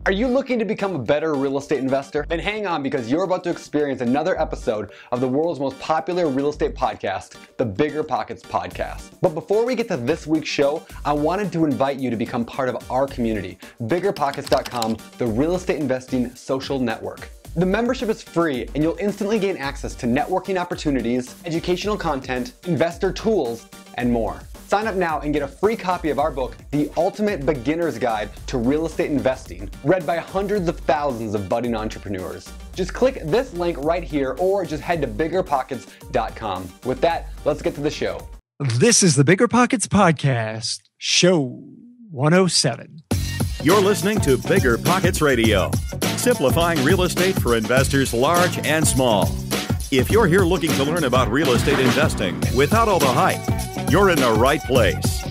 Are you looking to become a better real estate investor? Then hang on, because you're about to experience another episode of the world's most popular real estate podcast, the BiggerPockets podcast. But before we get to this week's show, I wanted to invite you to become part of our community, BiggerPockets.com, the real estate investing social network. The membership is free, and you'll instantly gain access to networking opportunities, educational content, investor tools, and more. Sign up now and get a free copy of our book, The Ultimate Beginner's Guide to Real Estate Investing, read by hundreds of thousands of budding entrepreneurs. Just click this link right here or just head to BiggerPockets.com. With that, let's get to the show. This is the BiggerPockets Podcast, show 107. You're listening to BiggerPockets Radio, simplifying real estate for investors large and small. If you're here looking to learn about real estate investing without all the hype, you're in the right place.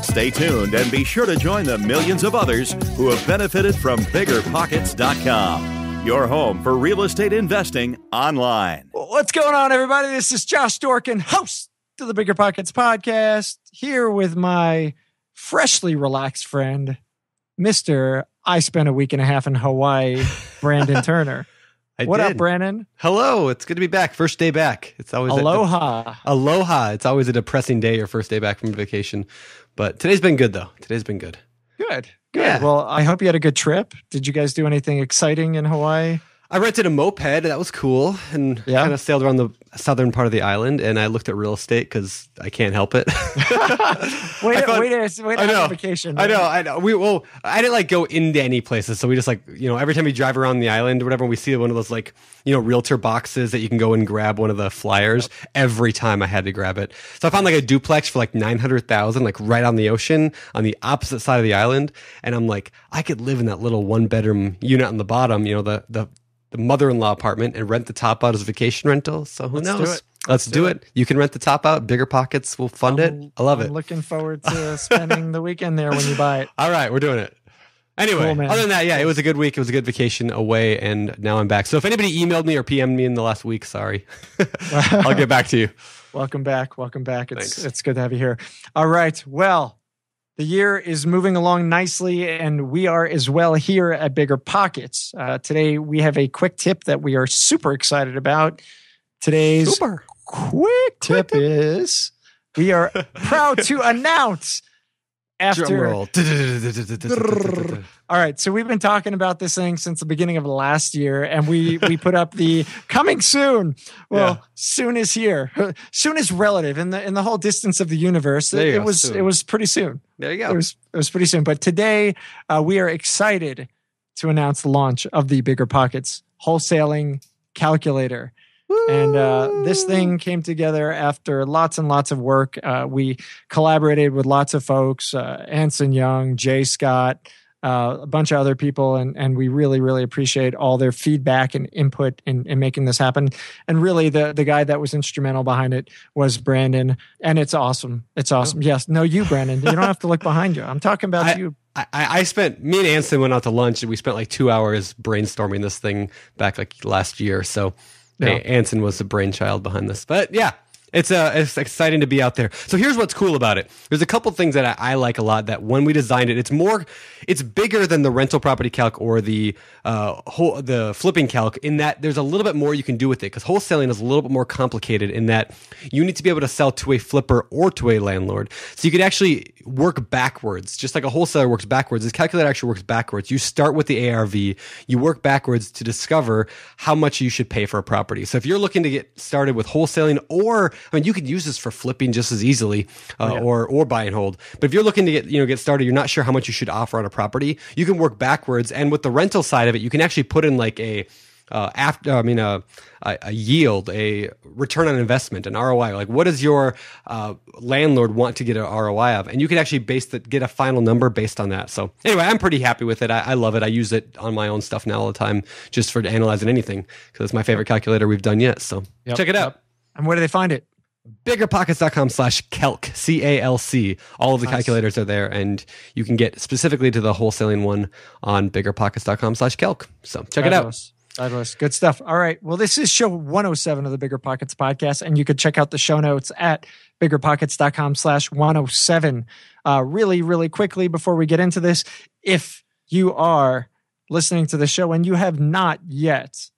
Stay tuned and be sure to join the millions of others who have benefited from BiggerPockets.com, your home for real estate investing online. What's going on, everybody? This is Josh Dorkin, host of the BiggerPockets Podcast, here with my freshly relaxed friend, Mr. I spent a week and a half in Hawaii, Brandon Turner. What up, Brandon? Hello. It's good to be back. First day back. It's always aloha. Aloha. It's always a depressing day, your first day back from vacation. But today's been good, though. Today's been good. Good. Yeah. Well, I hope you had a good trip. Did you guys do anything exciting in Hawaii? I rented a moped. That was cool. And kind of sailed around the southern part of the island. And I looked at real estate because I can't help it. wait on vacation. Man. I know. I didn't go into any places. So we just every time we drive around the island or whatever, we see one of those realtor boxes that you can go and grab one of the flyers. Yep. Every time I had to grab it. So I found a duplex for $900,000, right on the ocean on the opposite side of the island. And I'm I could live in that little 1-bedroom unit on the bottom, the mother-in-law apartment, and rent the top out as a vacation rental. So who knows? Let's do it. You can rent the top out. BiggerPockets will fund it. I love it. I'm looking forward to spending the weekend there when you buy it. All right, we're doing it. Anyway, cool, other than that, it was a good week. It was a good vacation away, and now I'm back. So if anybody emailed me or PM'd me in the last week, sorry. I'll get back to you. Welcome back. It's good to have you here. All right. Well, the year is moving along nicely, and we are as well here at BiggerPockets. Today, we have a quick tip that we are super excited about. Today's quick tip is we are proud to announce after... All right, so we've been talking about this thing since the beginning of last year, and we put up the coming soon. Well, soon is here. Soon is relative in the whole distance of the universe. It was pretty soon. There you go. It was pretty soon. But today we are excited to announce the launch of the BiggerPockets Wholesaling Calculator. Woo! And this thing came together after lots and lots of work. We collaborated with lots of folks, Anson Young, Jay Scott, a bunch of other people, and we really, really appreciate all their feedback and input in making this happen. And really, the guy that was instrumental behind it was Brandon, and it's awesome. It's awesome. Oh. Yes. No, you, Brandon. You don't have to look behind you. I'm talking about you. Me and Anson went out to lunch, and we spent 2 hours brainstorming this thing back last year. So Anson was the brainchild behind this. But yeah. It's exciting to be out there. So here's what's cool about it. There's a couple things that I like a lot. That when we designed it, it's bigger than the rental property calc or the flipping calc. In that there's a little bit more you can do with it, because wholesaling is a little bit more complicated. In that you need to be able to sell to a flipper or to a landlord. So you could actually work backwards, just like a wholesaler works backwards. This calculator actually works backwards. You start with the ARV, you work backwards to discover how much you should pay for a property. So if you're looking to get started with wholesaling, you could use this for flipping just as easily, or buy and hold. But if you're looking to get started, you're not sure how much you should offer on a property, you can work backwards. And with the rental side of it, you can actually put in a yield, a return on investment, an ROI. What does your landlord want to get an ROI of? And you can actually get a final number based on that. So anyway, I'm pretty happy with it. I love it. I use it on my own stuff now all the time, just for analyzing anything, because it's my favorite calculator we've done yet. So check it out. And where do they find it? BiggerPockets.com/calc, CALC. All of the calculators are there, and you can get specifically to the wholesaling one on BiggerPockets.com/calc. So check it out. Fabulous. Good stuff. All right. Well, this is show 107 of the BiggerPockets podcast, and you can check out the show notes at BiggerPockets.com/107. Really, really quickly before we get into this, if you are listening to the show and you have not yet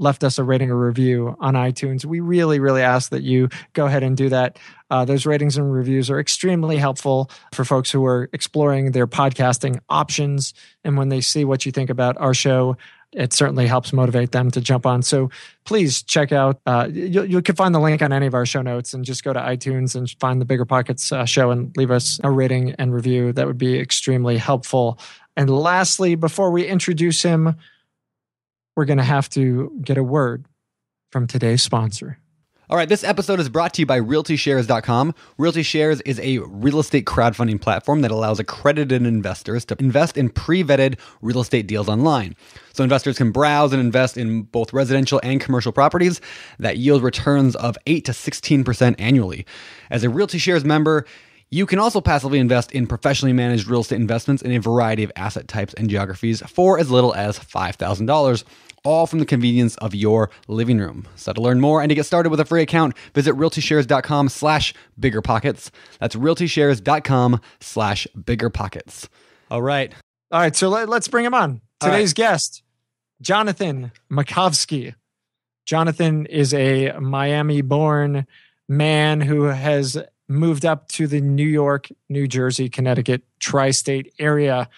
left us a rating or review on iTunes, we really, really ask that you go ahead and do that. Those ratings and reviews are extremely helpful for folks who are exploring their podcasting options. And when they see what you think about our show, it certainly helps motivate them to jump on. So please check out, you can find the link on any of our show notes and just go to iTunes and find the BiggerPockets show and leave us a rating and review. That would be extremely helpful. And lastly, before we introduce him, we're going to have to get a word from today's sponsor. All right, this episode is brought to you by RealtyShares.com. RealtyShares is a real estate crowdfunding platform that allows accredited investors to invest in pre-vetted real estate deals online. So investors can browse and invest in both residential and commercial properties that yield returns of 8 to 16% annually. As a RealtyShares member, you can also passively invest in professionally managed real estate investments in a variety of asset types and geographies for as little as $5,000. All from the convenience of your living room. So to learn more and to get started with a free account, visit realtyshares.com/biggerpockets. That's realtyshares.com/biggerpockets. All right. So let's bring him on. Today's guest, Jonathan Makovsky. Jonathan is a Miami-born man who has moved up to the New York, New Jersey, Connecticut tri-state area.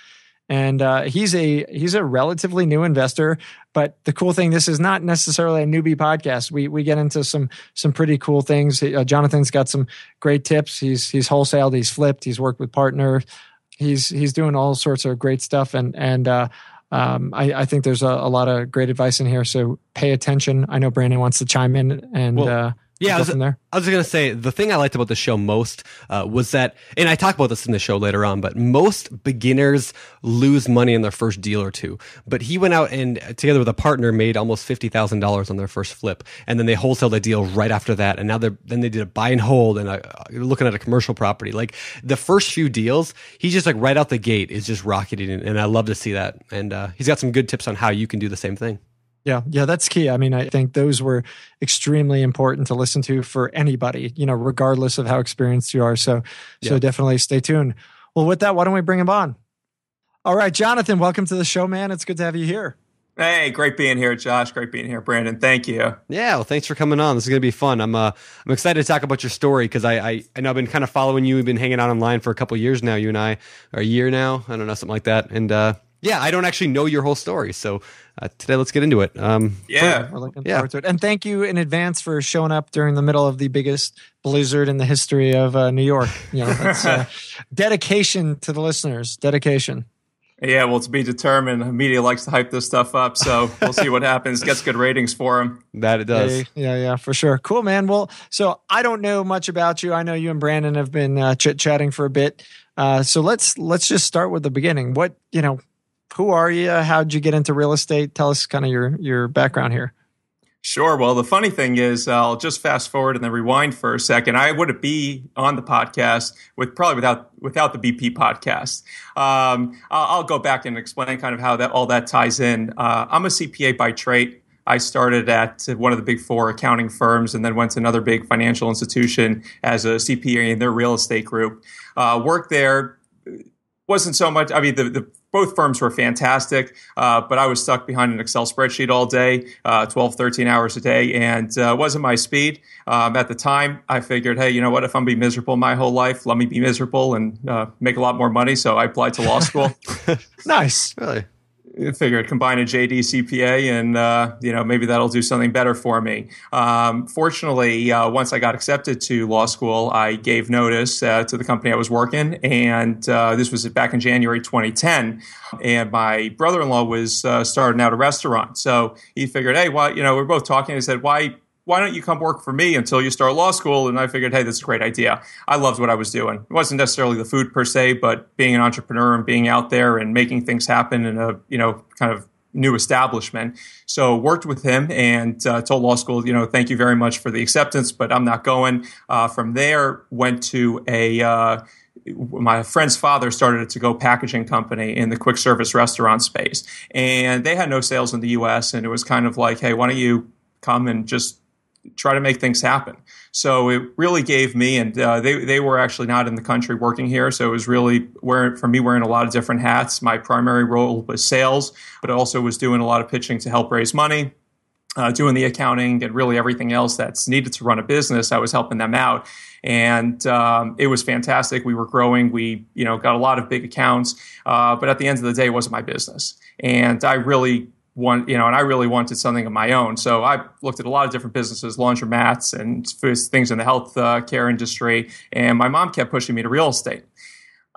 And he's a relatively new investor, but the cool thing, this is not necessarily a newbie podcast. We get into some pretty cool things. Jonathan's got some great tips. He's wholesaled, he's flipped, he's worked with partner, he's doing all sorts of great stuff. And I think there's a lot of great advice in here. So pay attention. I know Brandon wants to chime in and. Yeah, I was going to say, the thing I liked about the show most was that, and I talk about this in the show later on, but most beginners lose money in their first deal or two. But he went out and, together with a partner, made almost $50,000 on their first flip. And then they wholesaled a deal right after that. And now they did a buy and hold and looking at a commercial property. Like the first few deals, he's just like right out the gate is just rocketing. And I love to see that. And he's got some good tips on how you can do the same thing. Yeah, that's key. I mean, I think those were extremely important to listen to for anybody, regardless of how experienced you are. So definitely stay tuned. Well, with that, why don't we bring him on? All right, Jonathan, welcome to the show, man. It's good to have you here. Hey, great being here, Josh. Great being here, Brandon. Thank you. Yeah, well, thanks for coming on. This is going to be fun. I'm excited to talk about your story because I know I've been kind of following you. We've been hanging out online for a couple of years now, you and I, or a year now. I don't know, something like that. And I don't actually know your whole story. So today, let's get into it. We're looking forward to it. And thank you in advance for showing up during the middle of the biggest blizzard in the history of New York. That's dedication to the listeners. Dedication. Yeah, well, to be determined. The media likes to hype this stuff up, so we'll see what happens. Gets good ratings for them. That it does. Yeah, for sure. Cool, man. Well, so I don't know much about you. I know you and Brandon have been chit-chatting for a bit. So let's just start with the beginning. Who are you? How'd you get into real estate? Tell us kind of your background here. Sure. Well, the funny thing is, I'll just fast forward and then rewind for a second. I wouldn't be on the podcast without the BP podcast. I'll go back and explain kind of how all that ties in. I'm a CPA by trade. I started at one of the big four accounting firms and then went to another big financial institution as a CPA in their real estate group. Worked there. Wasn't so much. I mean, both firms were fantastic, but I was stuck behind an Excel spreadsheet all day, 12, 13 hours a day, and wasn't my speed. At the time, I figured, hey, you know what? If I'm going to be miserable my whole life, let me be miserable and make a lot more money. So I applied to law school. Nice. Really? I figured combine a JD CPA and, maybe that'll do something better for me. Fortunately, once I got accepted to law school, I gave notice to the company I was working. And this was back in January 2010. And my brother-in-law was starting out a restaurant. So he figured, hey, we're both talking. He said, why don't you come work for me until you start law school? And I figured, hey, that's a great idea. I loved what I was doing. It wasn't necessarily the food per se, but being an entrepreneur and being out there and making things happen in a, kind of new establishment. So worked with him and told law school, thank you very much for the acceptance, but I'm not going. From there, went to my friend's father started a to-go packaging company in the quick service restaurant space. And they had no sales in the U.S. And it was kind of like, hey, why don't you come and just try to make things happen. So it really gave me, and they were actually not in the country working here. So it was really wearing a lot of different hats. My primary role was sales, but I also was doing a lot of pitching to help raise money, doing the accounting and really everything else that's needed to run a business. I was helping them out. And it was fantastic. We were growing. We, got a lot of big accounts. But at the end of the day, it wasn't my business. And I really wanted something of my own. So I looked at a lot of different businesses, laundromats and things in the health care industry. And my mom kept pushing me to real estate.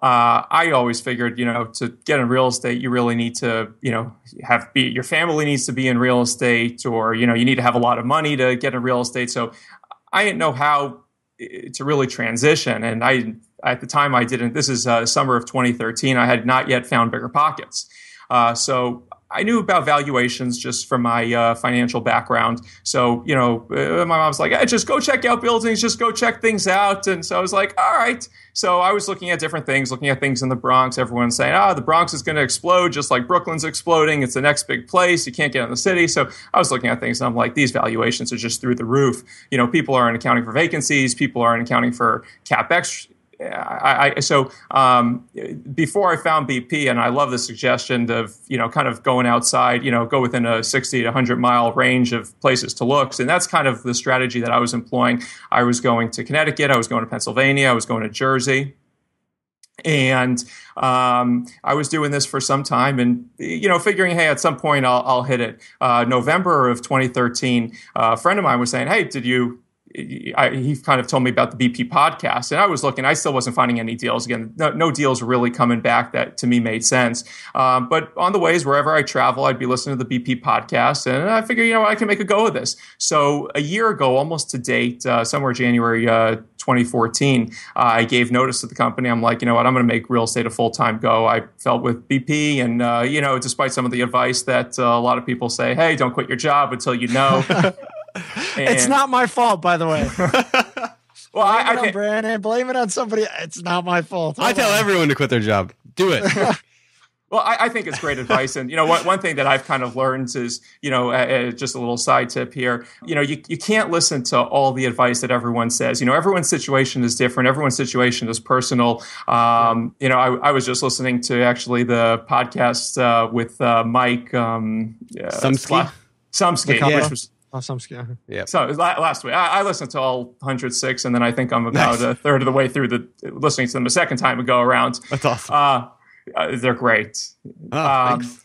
I always figured, to get in real estate, you really need to, your family needs to be in real estate, or, you need to have a lot of money to get in real estate. So I didn't know how to really transition. And at the time I didn't, this is summer of 2013, I had not yet found BiggerPockets. So I knew about valuations just from my financial background. So, my mom's like, hey, just go check out buildings, just go check things out. And so I was like, all right. So I was looking at different things, looking at things in the Bronx. Everyone's saying, the Bronx is going to explode just like Brooklyn's exploding. It's the next big place. You can't get in the city. So I was looking at things and I'm like, these valuations are just through the roof. People aren't accounting for vacancies. People aren't accounting for CapEx. So before I found BP, and I love the suggestion of, kind of going outside, go within a 60 to 100 mile range of places to look. And that's kind of the strategy that I was employing. I was going to Connecticut. I was going to Pennsylvania. I was going to Jersey. And I was doing this for some time and, figuring, hey, at some point I'll hit it. November of 2013, a friend of mine was saying, hey, he kind of told me about the BP podcast, and I was looking. I still wasn't finding any deals. Again, no deals were really coming back that to me made sense. But on the ways, wherever I travel, I'd be listening to the BP podcast, and I figured, I can make a go of this. So a year ago, almost to date, somewhere January 2014, I gave notice to the company. I'm like, I'm going to make real estate a full-time go. I felt with BP, and despite some of the advice that a lot of people say, hey, don't quit your job until you know. It's not my fault, by the way. Well, blame it on Brandon, blame it on somebody. It's not my fault. I tell everyone to quit their job. Do it. Well, I think it's great advice. And, one thing that I've kind of learned is, just a little side tip here, you can't listen to all the advice that everyone says. Everyone's situation is different. Everyone's situation is personal. I was just listening to actually the podcast with Mike Sumsky, which was Sumsky. Yeah. So last week, I listened to all 106, and then I think I'm about a third of the way through listening to them a second time ago around. That's awesome. They're great. Thanks.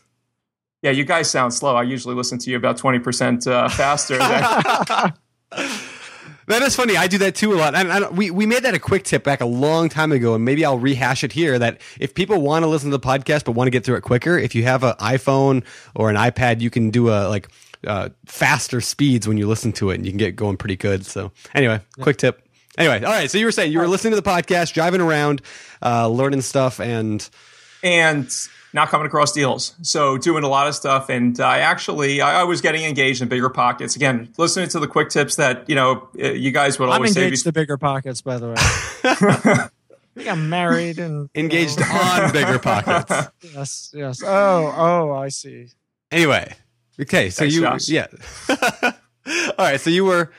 Yeah, you guys sound slow. I usually listen to you about 20% faster. That is funny. I do that too a lot. And we made that a quick tip back a long time ago, and maybe I'll rehash it here, that if people want to listen to the podcast but want to get through it quicker, if you have an iPhone or an iPad, you can do faster speeds when you listen to it, and you can get going pretty good. So anyway, quick tip. Anyway, all right. So you were saying you were listening to the podcast, driving around, learning stuff, and not coming across deals. So doing a lot of stuff. And I was getting engaged in BiggerPockets. Again, listening to the quick tips that, you guys would always say. I'm engaged to BiggerPockets, by the way. I think I'm married and engaged on BiggerPockets. Yes. Oh, I see. Anyway. Okay. So Thanks, yeah. All right. So you were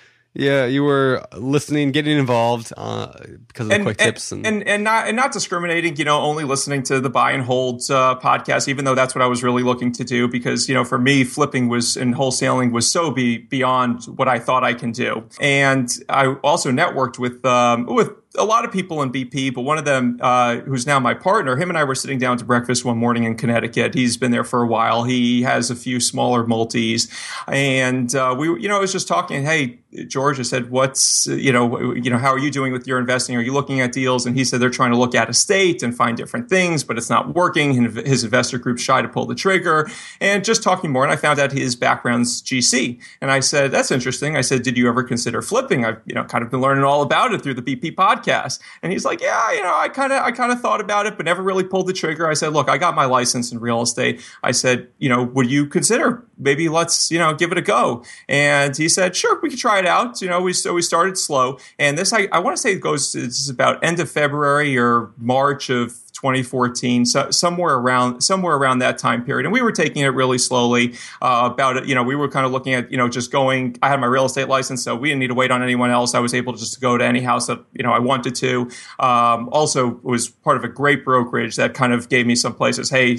listening, getting involved because of the quick tips and not discriminating, only listening to the buy and hold podcast, even though that's what I was really looking to do, because, for me, flipping and wholesaling was so beyond what I thought I can do. And I also networked with a lot of people in BP, but one of them, who's now my partner, him and I were sitting down to breakfast one morning in Connecticut. He's been there for a while. He has a few smaller multis, and I was just talking. Hey, George, I said, what's, how are you doing with your investing? Are you looking at deals? And he said they're trying to look at estate and find different things, but it's not working. And his investor group's shy to pull the trigger. And just talking more, and I found out his background's GC. And I said, that's interesting. I said, did you ever consider flipping? I've kind of been learning all about it through the BP podcast. And he's like, yeah, I kind of thought about it, but never really pulled the trigger. I said, look, I got my license in real estate. I said, would you consider maybe let's, give it a go? And he said, sure, we could try it out. We started slow. And this, I want to say this is about end of February or March of 2014, so somewhere around that time period. And we were taking it really slowly about it. We were kind of looking at, just going. I had my real estate license, so we didn't need to wait on anyone else. I was able to just go to any house that, I wanted to. Also was part of a great brokerage that kind of gave me some places. Hey,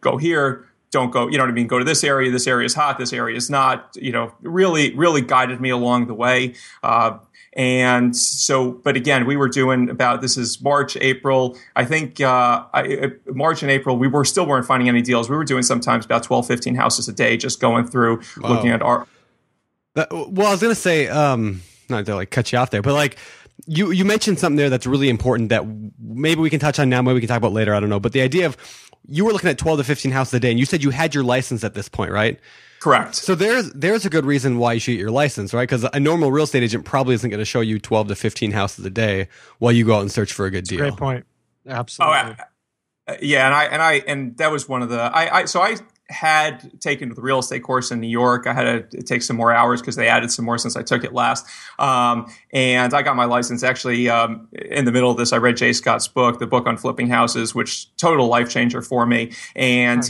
go here. Don't go, you know what I mean? Go to this area. This area is hot. This area is not, really, really guided me along the way. And so, but again, we were doing this is March, April. I think March and April, we weren't finding any deals. We were doing sometimes about 12, 15 houses a day, just going through, looking at our. Well, I was going to say, not to cut you off there, but you mentioned something there that's really important that maybe we can touch on now, maybe we can talk about later. I don't know. But the idea of you were looking at 12 to 15 houses a day, and you said you had your license at this point, right? Correct. So there's a good reason why you should get your license, right? Because a normal real estate agent probably isn't going to show you 12 to 15 houses a day while you go out and search for a good deal. Great point. Absolutely. And that was one of the so I had taken the real estate course in New York. I had to take some more hours because they added some more since I took it last. And I got my license actually in the middle of this. I read Jay Scott's book, the book on flipping houses, which total life changer for me. And nice.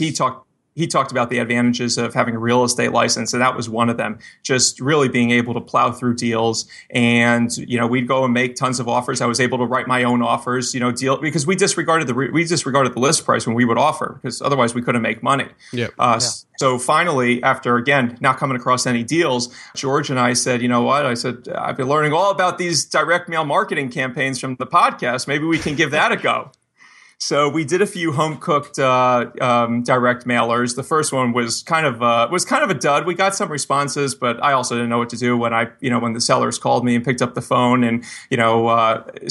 He talked about the advantages of having a real estate license, and that was one of them. Just really being able to plow through deals, and we'd go and make tons of offers. I was able to write my own offers, because we disregarded the list price when we would offer, because otherwise we couldn't make money. Yeah. So finally, after again not coming across any deals, George and I said, you know what? I said, I've been learning all about these direct mail marketing campaigns from the podcast. Maybe we can give that a go. So we did a few home cooked direct mailers. The first one was kind of a dud. We got some responses, but I also didn't know what to do when when the sellers called me and picked up the phone, and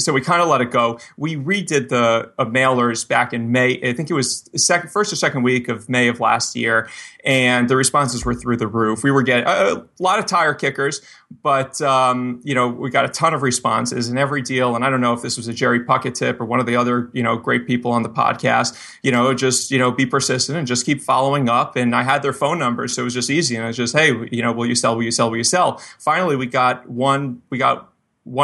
so we kind of let it go. We redid the mailers back in May. I think it was first or second week of May of last year, and the responses were through the roof. We were getting a lot of tire kickers, but we got a ton of responses in every deal. And I don't know if this was a Jerry Puckett tip or one of the other great people on the podcast. Just be persistent and just keep following up. And I had their phone numbers, so it was just easy. And it was just, hey, will you sell? Will you sell? Will you sell? Finally, we got one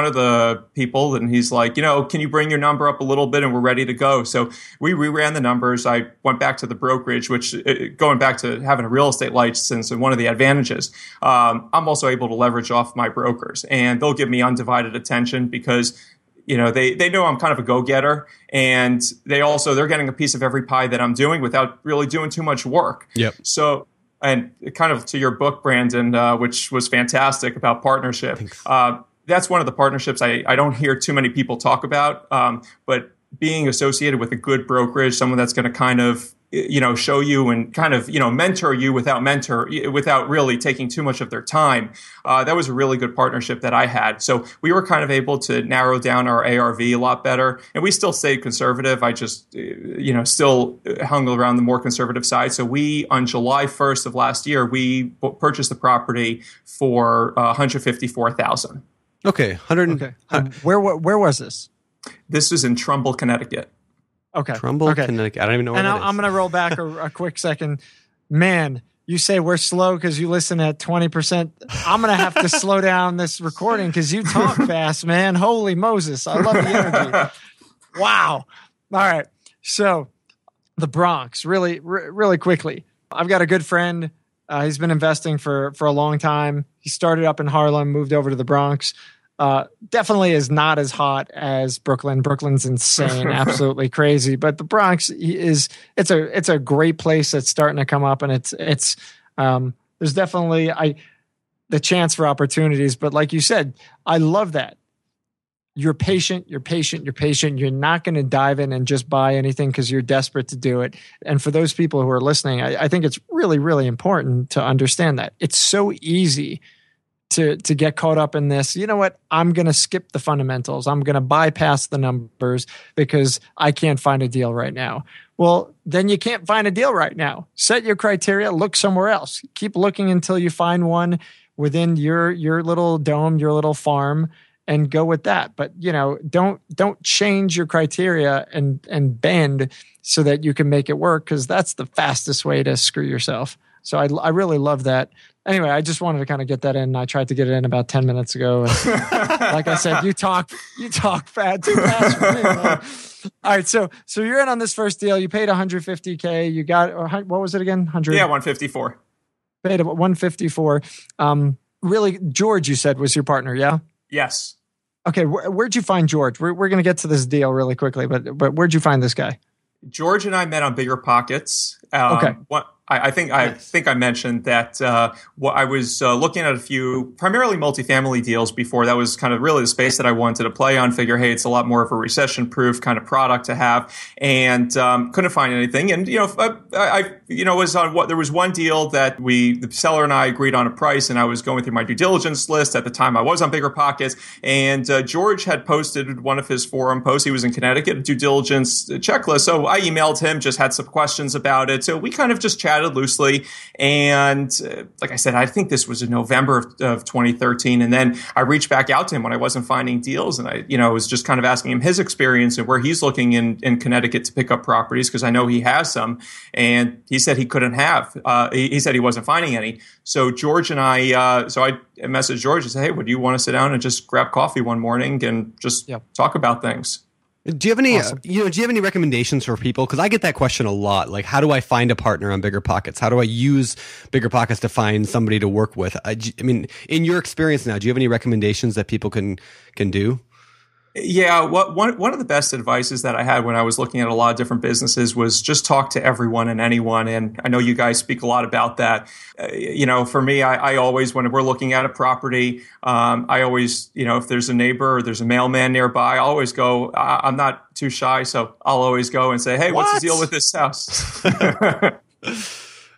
of the people, and he's like, can you bring your number up a little bit, and we're ready to go. So we reran the numbers. I went back to the brokerage, which going back to having a real estate license, and one of the advantages, I'm also able to leverage off my brokers, and they'll give me undivided attention because they know I'm kind of a go-getter, and they're getting a piece of every pie that I'm doing without really doing too much work. Yep. So, and kind of to your book, Brandon, which was fantastic about partnership. That's one of the partnerships I don't hear too many people talk about, but being associated with a good brokerage, someone that's going to kind of show you and kind of mentor you without really taking too much of their time. That was a really good partnership that I had. So we were kind of able to narrow down our ARV a lot better, and we still stayed conservative. I just still hung around the more conservative side. So we, on July 1st of last year, we purchased the property for $154,000. Okay, 100. Okay. Where was this? This was in Trumbull, Connecticut. Okay. Trumbull, Connecticut. I don't even know where that is. I'm going to roll back a quick second. Man, you say we're slow because you listen at 20%. I'm going to have to slow down this recording because you talk fast, man. Holy Moses. I love the energy. Wow. All right. So the Bronx, really, really quickly. I've got a good friend. He's been investing for a long time. He started up in Harlem, moved over to the Bronx. Definitely is not as hot as Brooklyn. Brooklyn's insane, absolutely crazy. But the Bronx it's a great place that's starting to come up, and it's there's definitely the chance for opportunities. But like you said, I love that. You're patient. You're not going to dive in and just buy anything because you're desperate to do it. And for those people who are listening, I think it's really, really important to understand that. It's so easy to get caught up in this. You know what? I'm going to skip the fundamentals. I'm going to bypass the numbers because I can't find a deal right now. Well, then you can't find a deal right now. Set your criteria, look somewhere else. Keep looking until you find one within your little dome, your little farm, and go with that. But don't change your criteria and bend so that you can make it work, because that's the fastest way to screw yourself. So I really love that. Anyway, I just wanted to kind of get that in. I tried to get it in about 10 minutes ago. And like I said, you talk too fast for me, man. All right, so you're in on this first deal. You paid $150K. You got, what was it again? 100? Yeah, 154. Paid $154. Really, George, you said, was your partner, yeah? Yes. Okay, where'd you find George? We're going to get to this deal really quickly, but where'd you find this guy? George and I met on BiggerPockets. Okay. I think I mentioned that I was looking at a few primarily multifamily deals before. That was kind of really the space that I wanted to play on. Figure, hey, it's a lot more of a recession-proof kind of product to have, and couldn't find anything. And I was on there was one deal that the seller and I agreed on a price, and I was going through my due diligence list at the time. I was on BiggerPockets, and George had posted one of his forum posts. He was in Connecticut, a due diligence checklist. So I emailed him, just had some questions about it. So we kind of just chatted loosely. And like I said, I think this was in November of 2013. And then I reached back out to him when I wasn't finding deals. And I was just kind of asking him his experience and where he's looking in Connecticut to pick up properties, because I know he has some. And he said he couldn't have. He said he wasn't finding any. So George and I messaged George and said, hey, would you want to sit down and just grab coffee one morning and just talk about things? Do you have any, do you have any recommendations for people? Because I get that question a lot. Like, how do I find a partner on BiggerPockets? How do I use BiggerPockets to find somebody to work with? I mean, in your experience now, do you have any recommendations that people can do? Yeah, one of the best advices that I had when I was looking at a lot of different businesses was just talk to everyone and anyone. And I know you guys speak a lot about that. For me, I always, when we're looking at a property, I always, if there's a neighbor or there's a mailman nearby, I always go, I'm not too shy, so I'll always go and say, hey, what's the deal with this house?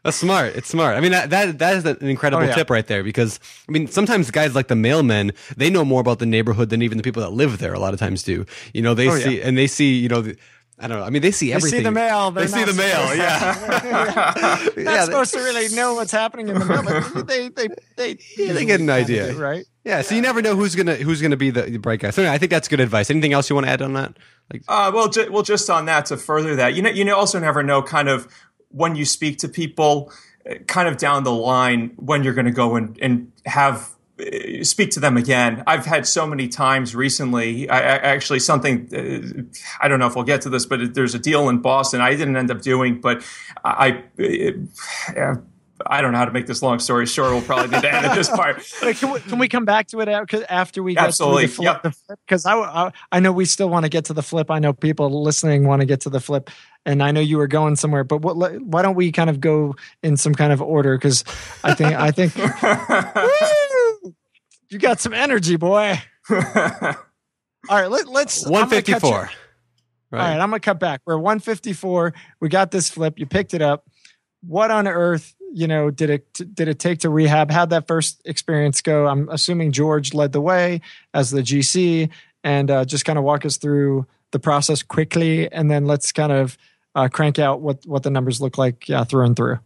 That's smart. It's smart. I mean, that is an incredible tip right there, because I mean, sometimes guys like the mailmen, they know more about the neighborhood than even the people that live there a lot of times do. They see, I don't know. I mean, they see everything. They see the mail. They see the mail. Yeah. Not supposed to really know what's happening in the mail, but they get an idea, right? Yeah. So you never know who's gonna be the bright guy. So I think that's good advice. Anything else you want to add on that? Just on that, to further that, you also never know kind of when you speak to people kind of down the line when you're going to go and have speak to them again. I've had so many times recently. I actually something. I don't know if we'll get to this, but there's a deal in Boston I didn't end up doing, but I don't know how to make this long story short. We'll probably need to end at this part. Wait, can we come back to it after we get Absolutely. To the flip? Because I know we still want to get to the flip. I know people listening want to get to the flip. And I know you were going somewhere, but why don't we kind of go in some kind of order? Because I think woo, you got some energy, boy. All right, let's 154. Right. All right, I'm gonna cut back. We're 154. We got this flip. You picked it up. What on earth, did it take to rehab? How'd that first experience go? I'm assuming George led the way as the GC, and just kind of walk us through the process quickly, and then let's kind of crank out what the numbers look like through and through.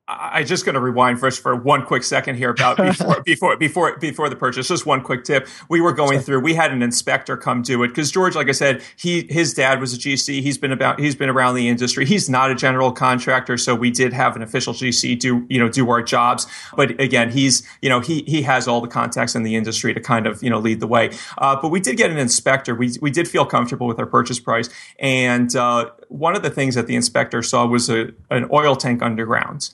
I just going to rewind first for one quick second here about before the purchase. Just one quick tip. We were going through. We had an inspector come do it because George, like I said, his dad was a GC. He's been around the industry. He's not a general contractor, so we did have an official GC do our jobs. But again, he has all the contacts in the industry to kind of lead the way. But we did get an inspector. We did feel comfortable with our purchase price, and one of the things that the inspector saw was an oil tank underground.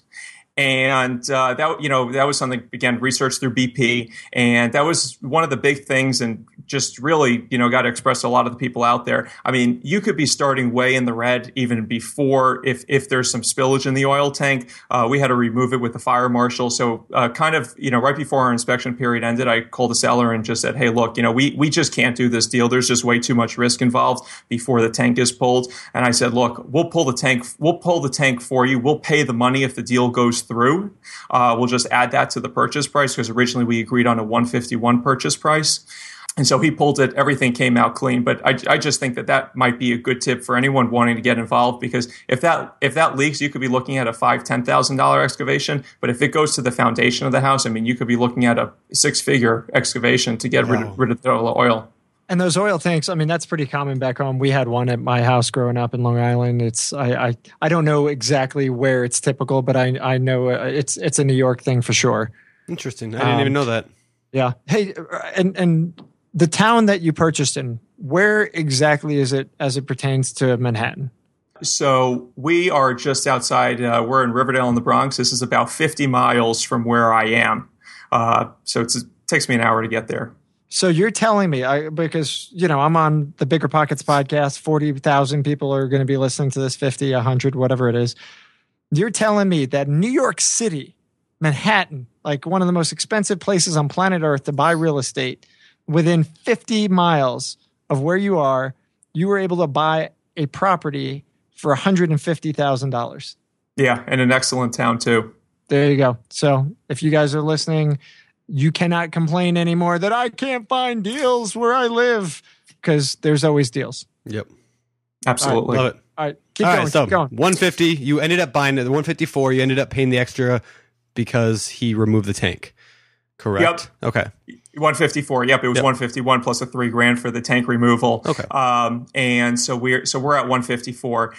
And that was something, again, researched through BP. And that was one of the big things, and just really, got to express to a lot of the people out there. I mean, you could be starting way in the red even before if there's some spillage in the oil tank. We had to remove it with the fire marshal. So right before our inspection period ended, I called the seller and just said, hey, look, we just can't do this deal. There's just way too much risk involved before the tank is pulled. And I said, look, we'll pull the tank for you. We'll pay the money if the deal goes through. We'll just add that to the purchase price, because originally we agreed on a 151 purchase price. And so he pulled it. Everything came out clean. But I just think that might be a good tip for anyone wanting to get involved, because if that leaks, you could be looking at a $5,000-$10,000 excavation. But if it goes to the foundation of the house, I mean, you could be looking at a 6-figure excavation to get rid of the oil. And those oil tanks, I mean, that's pretty common back home. We had one at my house growing up in Long Island. I don't know exactly where it's typical, but I know it's a New York thing for sure. Interesting. I didn't even know that. Yeah. Hey, and the town that you purchased in, where exactly is it as it pertains to Manhattan? So we are just outside. We're in Riverdale in the Bronx. This is about 50 miles from where I am. So it takes me an hour to get there. So you're telling me, because, I'm on the BiggerPockets podcast, 40,000 people are going to be listening to this, 50, 100, whatever it is. You're telling me that New York City, Manhattan, like one of the most expensive places on planet Earth to buy real estate, within 50 miles of where you are, you were able to buy a property for $150,000. Yeah, and an excellent town too. There you go. So if you guys are listening, you cannot complain anymore that I can't find deals where I live, because there's always deals. Yep. Absolutely. Love it. All right. Keep going. 150, you ended up buying it. The 154, you ended up paying the extra because he removed the tank. Correct? Yep. Okay. 154. Yep, it was 151 plus a $3,000 for the tank removal. Okay. And so we're at 154.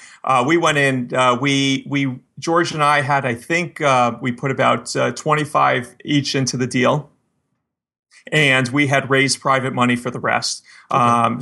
We went in. We George and I had, I think, we put about 25 each into the deal, and we had raised private money for the rest. Okay.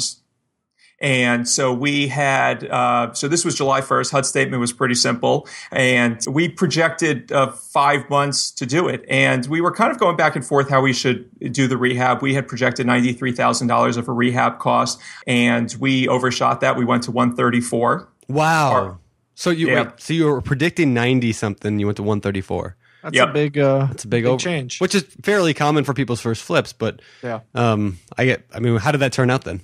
And so we had, so this was July 1st. HUD statement was pretty simple. And we projected 5 months to do it. And we were kind of going back and forth how we should do the rehab. We had projected $93,000 of a rehab cost, and we overshot that. We went to 134. Wow. So you were predicting 90 something. You went to 134. That's a big change, which is fairly common for people's first flips. But how did that turn out then?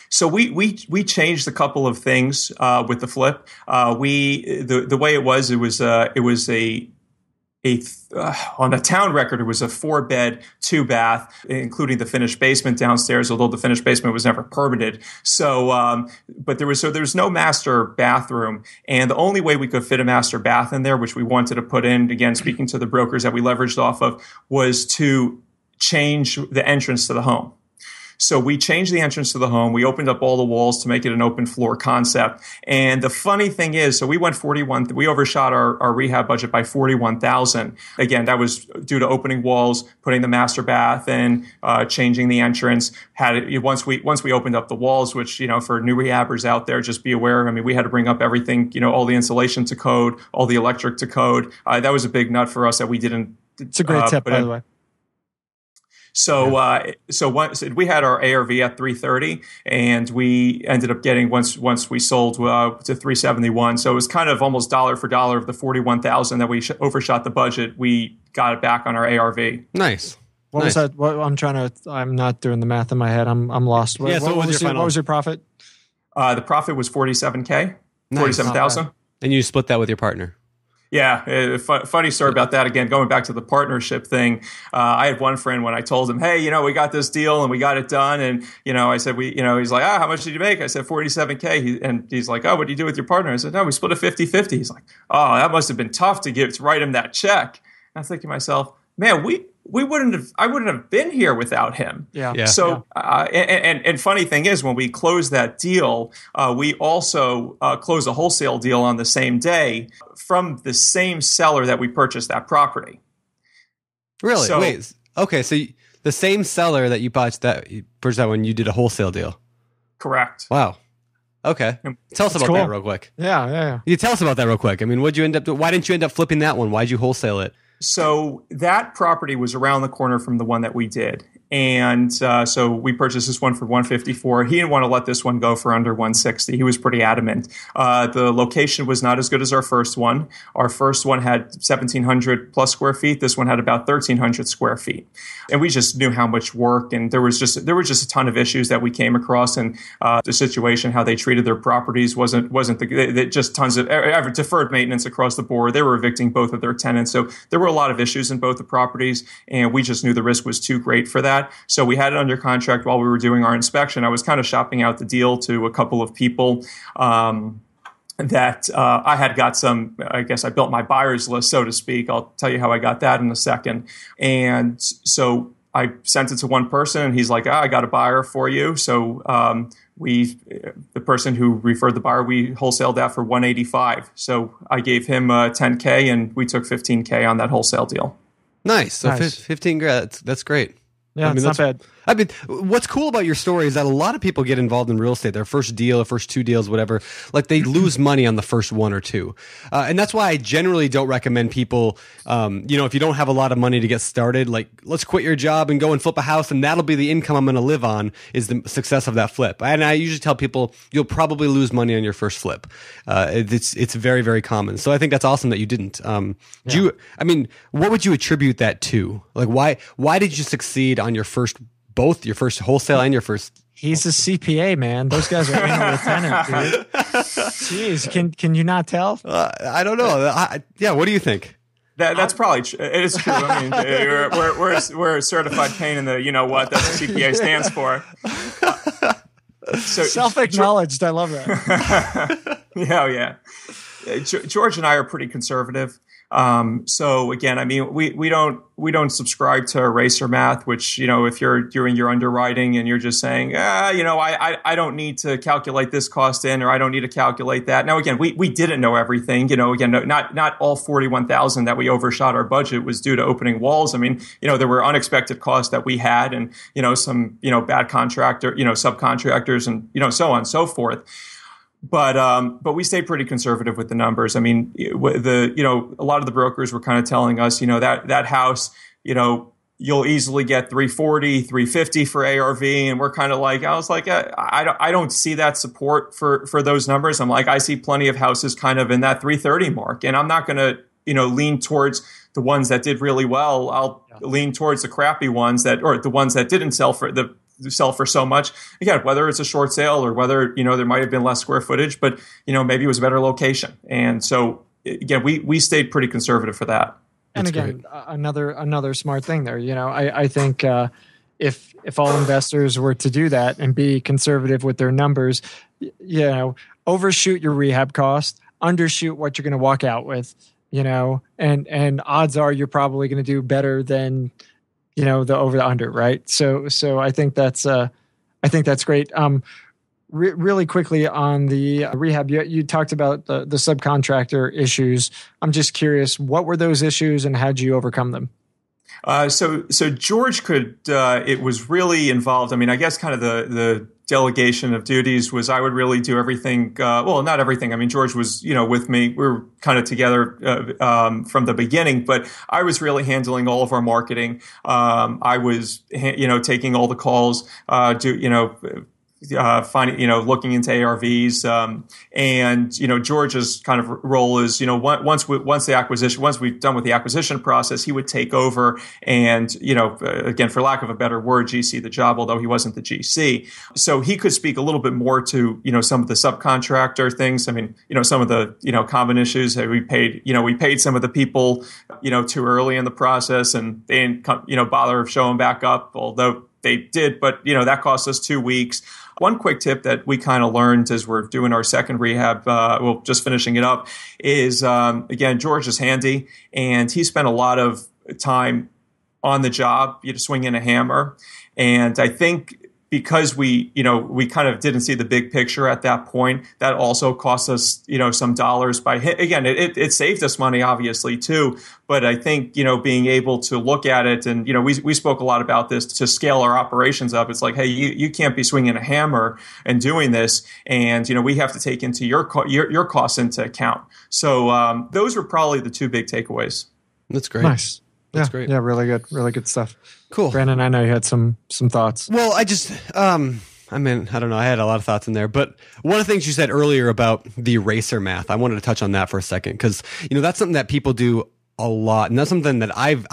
So we changed a couple of things with the flip. The way it was on the town record, it was a 4-bed, 2-bath, including the finished basement downstairs, although the finished basement was never permitted. So, but there was no master bathroom, and the only way we could fit a master bath in there, which we wanted to put in, again, speaking to the brokers that we leveraged off of, was to change the entrance to the home. So we changed the entrance to the home. We opened up all the walls to make it an open floor concept. And the funny thing is, so we went 41. We overshot our rehab budget by $41,000. Again, that was due to opening walls, putting the master bath in, changing the entrance. Once we opened up the walls, which, for new rehabbers out there, just be aware. I mean, we had to bring up everything, all the insulation to code, all the electric to code. That was a big nut for us that we didn't. It's a great tip, by the way. So we had our ARV at 330, and we ended up getting once we sold to 371. So it was kind of almost dollar for dollar of the 41,000 that we overshot the budget. We got it back on our ARV. Nice. What was that? I'm not doing the math in my head. I'm lost. What was your profit? The profit was $47K, nice. 47,000. And you split that with your partner. Yeah, funny story about that. Again, going back to the partnership thing, I had one friend when I told him, "Hey, we got this deal and we got it done," and I said, he's like, "How much did you make?" I said, $47K, and he's like, "Oh, what do you do with your partner?" I said, "No, we split it 50-50." He's like, "Oh, that must have been tough to write him that check." And I'm thinking to myself, man, I wouldn't have been here without him. Yeah. So, and funny thing is, when we closed that deal, we also closed a wholesale deal on the same day from the same seller that we purchased that property. Really? Wait. Okay. So the same seller that you purchased that when you did a wholesale deal. Correct. Wow. Okay. Tell us about that real quick. Yeah. You tell us about that real quick. I mean, why didn't you end up flipping that one? Why'd you wholesale it? So that property was around the corner from the one that we did. And so we purchased this one for $154. He didn't want to let this one go for under $160. He was pretty adamant. The location was not as good as our first one. Our first one had 1,700 plus square feet. This one had about 1,300 square feet. And we just knew how much work, and there were just a ton of issues that we came across, and the situation, how they treated their properties wasn't just tons of deferred maintenance across the board. They were evicting both of their tenants. So there were a lot of issues in both the properties, and we just knew the risk was too great for that. So we had it under contract while we were doing our inspection. I was kind of shopping out the deal to a couple of people that I had got some, I guess I built my buyer's list, so to speak. I'll tell you how I got that in a second. And so I sent it to one person, and he's like, I got a buyer for you. So the person who referred the buyer, we wholesaled that for $185. So I gave him $10K, and we took $15K on that wholesale deal. Nice. So Nice. 15 grand. That's great. Yeah, it's not bad. I mean, what's cool about your story is that a lot of people get involved in real estate. Their first deal, their first two deals, whatever, like they lose money on the first one or two. And that's why I generally don't recommend people, if you don't have a lot of money to get started, like let's quit your job and go and flip a house and that'll be the income I'm going to live on is the success of that flip. And I usually tell people you'll probably lose money on your first flip. It's very, very common. So I think that's awesome that you didn't. What would you attribute that to? Like why did you succeed on your first wholesale and your first? He's a CPA, man. Those guys are anal retenant, dude. Jeez, can you not tell? I don't know. What do you think? That's probably it is true. I mean, we're a certified pain in the that's what CPA stands for. So Self-acknowledged. I love that. Yeah. George and I are pretty conservative. So again, I mean, we don't subscribe to eraser math, which, if you're doing your underwriting and you're just saying, I don't need to calculate this cost in, or I don't need to calculate that. Now, again, we didn't know everything, not all 41,000 that we overshot our budget was due to opening walls. I mean, there were unexpected costs that we had and, some, bad contractor, subcontractors and, so on and so forth. But we stayed pretty conservative with the numbers. I mean, a lot of the brokers were kind of telling us, that house, you'll easily get 340, 350 for ARV. And we're kind of like, I was like, I don't see that support for those numbers. I'm like, I see plenty of houses kind of in that 330 mark. And I'm not going to, lean towards the ones that did really well. I'll lean towards the crappy ones or the ones that didn't sell for so much. Again, whether it's a short sale or whether, there might have been less square footage, but, maybe it was a better location. And so again, we stayed pretty conservative for that. And again, another smart thing there, I think if all investors were to do that and be conservative with their numbers, overshoot your rehab cost, undershoot what you're going to walk out with, and odds are you're probably going to do better than the over the under, right? So I think that's great. Really quickly on the rehab, you talked about the subcontractor issues. I'm just curious, what were those issues and how did you overcome them? So George it was really involved. I mean, I guess kind of the delegation of duties was I would really do everything. Not everything. I mean, George was, with me. We were kind of together from the beginning, but I was really handling all of our marketing. I was, taking all the calls, finding, looking into ARVs, and George's kind of role is, once we've done with the acquisition process, he would take over and, again, for lack of a better word, GC the job, although he wasn't the GC. So he could speak a little bit more to, some of the subcontractor things. I mean, some of the, common issues that we paid some of the people, too early in the process and they didn't, bother showing back up, although they did, but, that cost us 2 weeks. One quick tip that we kind of learned as we're doing our second rehab, just finishing it up, is, again, George is handy, and he spent a lot of time on the job, swinging a hammer. And I think because we kind of didn't see the big picture at that point, that also cost us, some dollars again, it saved us money, obviously, too. But I think, being able to look at it and, we spoke a lot about this to scale our operations up. It's like, hey, you can't be swinging a hammer and doing this. And, we have to take into your costs into account. So those were probably the two big takeaways. That's great. Nice. That's great. Yeah, really good stuff. Cool. Brandon, I know you had some thoughts. Well, I just, I don't know. I had a lot of thoughts in there, but one of the things you said earlier about the eraser math, I wanted to touch on that for a second because, that's something that people do a lot. And that's something that I've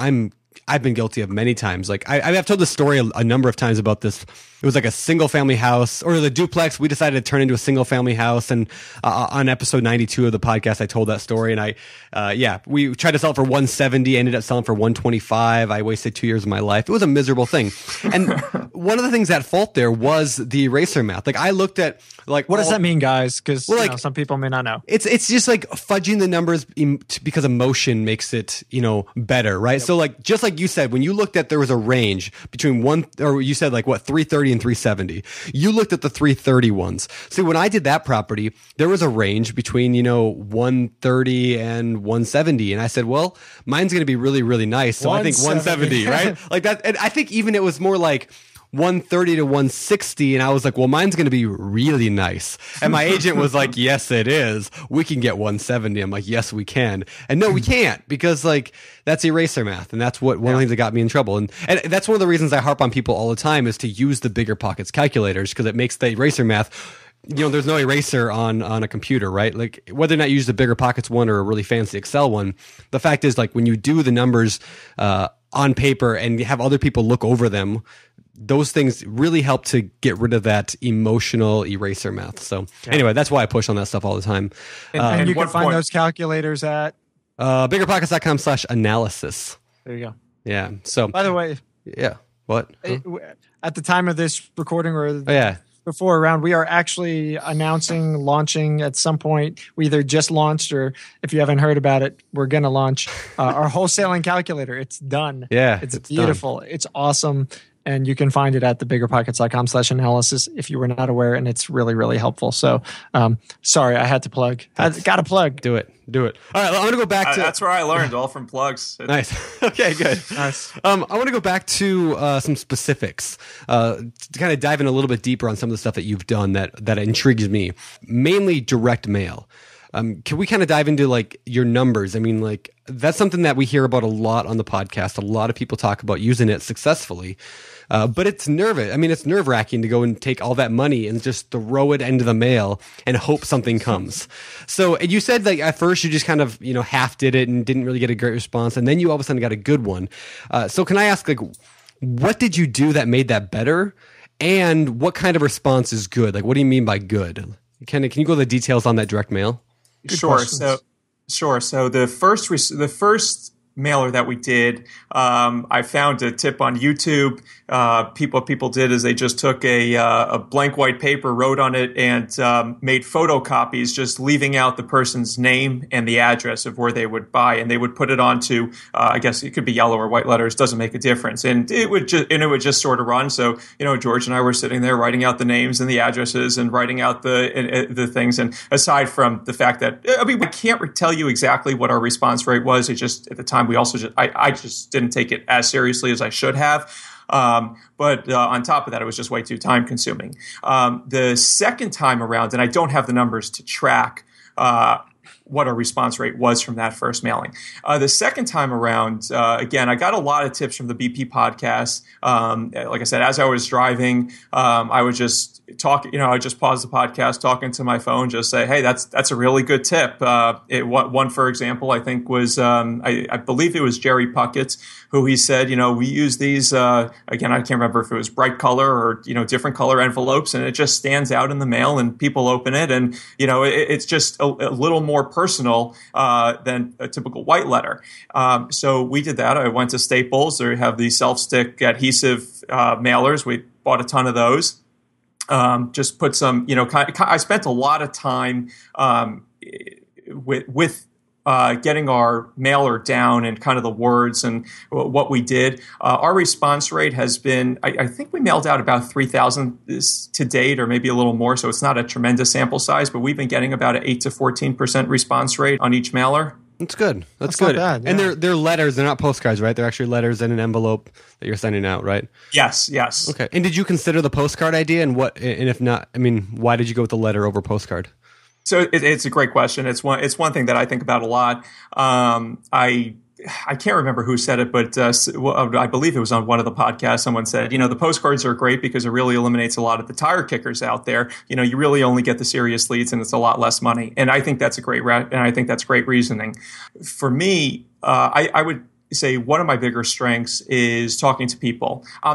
been guilty of many times. Like I've told this story a number of times about this. It was like a single family house or the duplex. We decided to turn into a single family house. And on episode 92 of the podcast, I told that story. And we tried to sell it for 170, ended up selling for 125. I wasted 2 years of my life. It was a miserable thing. And one of the things at fault there was the eraser math. Like I looked at what does that mean, guys? Because some people may not know. It's just like fudging the numbers because emotion makes it, better, right? So like just almost like you said, when you looked at there was a range between you said like what, 330 and 370. You looked at the 330 ones. See, when I did that property, there was a range between, 130 and 170. And I said, well, mine's going to be really, really nice. So I think 170, right? Like that. And I think even it was more like 130 to 160, and I was like, well, mine's going to be really nice. And my agent was like, yes, it is. We can get 170. I'm like, yes, we can. And no, we can't, because like that's eraser math, and that's one of the things that got me in trouble. And that's one of the reasons I harp on people all the time is to use the BiggerPockets calculators, because it makes the eraser math. There's no eraser on a computer, right? Like whether or not you use the BiggerPockets one or a really fancy Excel one, the fact is, like, when you do the numbers on paper and you have other people look over them, those things really help to get rid of that emotional eraser math. So anyway, that's why I push on that stuff all the time. And you can find those calculators at biggerpockets.com/analysis. There you go. Yeah. So by the way, yeah. What? At the time of this recording, or before around, we are actually launching at some point. We either just launched, or if you haven't heard about it, we're going to launch our wholesaling calculator. It's done. Yeah. It's beautiful. Done. It's awesome. And you can find it at the biggerpockets.com/analysis if you were not aware, and it's really, really helpful. So, sorry, I had to plug. Got to plug. Do it. All right, I'm going to go back to... That's where I learned, all from plugs. Nice. Okay, good. Nice. I want to go back to some specifics to kind of dive in a little bit deeper on some of the stuff that you've done that intrigues me, mainly direct mail. Can we kind of dive into like your numbers? I mean, like that's something that we hear about a lot on the podcast. A lot of people talk about using it successfully, but it's nerve-wracking to go and take all that money and just throw it into the mail and hope something comes. So you said that at first you just kind of, half did it and didn't really get a great response. And then you all of a sudden got a good one. So can I ask, like, what did you do that made that better? And what kind of response is good? Like, what do you mean by good? Can you go to the details on that direct mail? Sure. So the first mailer that we did, I found a tip on YouTube. What people did is they just took a blank white paper, wrote on it, and made photocopies, just leaving out the person's name and the address of where they would buy, and they would put it onto, I guess it could be yellow or white letters, doesn't make a difference, and it would just sort of run. So George and I were sitting there writing out the names and the addresses and writing out the things. And aside from the fact that we can't tell you exactly what our response rate was. It just at the time we also I just didn't take it as seriously as I should have. But on top of that, it was just way too time consuming. The second time around, and I don't have the numbers to track what our response rate was from that first mailing. The second time around, again, I got a lot of tips from the BP podcast. Like I said, as I was driving, I would just talk, I would just pause the podcast, talking to my phone, just say, hey, that's a really good tip. One, for example, I think was, I believe it was Jerry Puckett, who he said, we use these, again, I can't remember if it was bright color or, different color envelopes, and it just stands out in the mail and people open it. And, it's just a little more personal than a typical white letter. So we did that. I went to Staples. They have these self-stick adhesive mailers. We bought a ton of those. Just put some, I spent a lot of time with getting our mailer down and kind of the words and what we did. Our response rate has been, I think we mailed out about 3,000 to date, or maybe a little more. So it's not a tremendous sample size, but we've been getting about an 8 to 14% response rate on each mailer. That's good. That's good. Not bad, yeah. And they're letters. They're not postcards, right? They're actually letters in an envelope that you're sending out, right? Yes. Okay. And did you consider the postcard idea? And if not, why did you go with the letter over postcard? So it's a great question. It's one thing that I think about a lot. I can't remember who said it, but I believe it was on one of the podcasts. Someone said, the postcards are great because it really eliminates a lot of the tire kickers out there. You really only get the serious leads, and it's a lot less money. And I think that's great reasoning. For me, I would say one of my bigger strengths is talking to people. I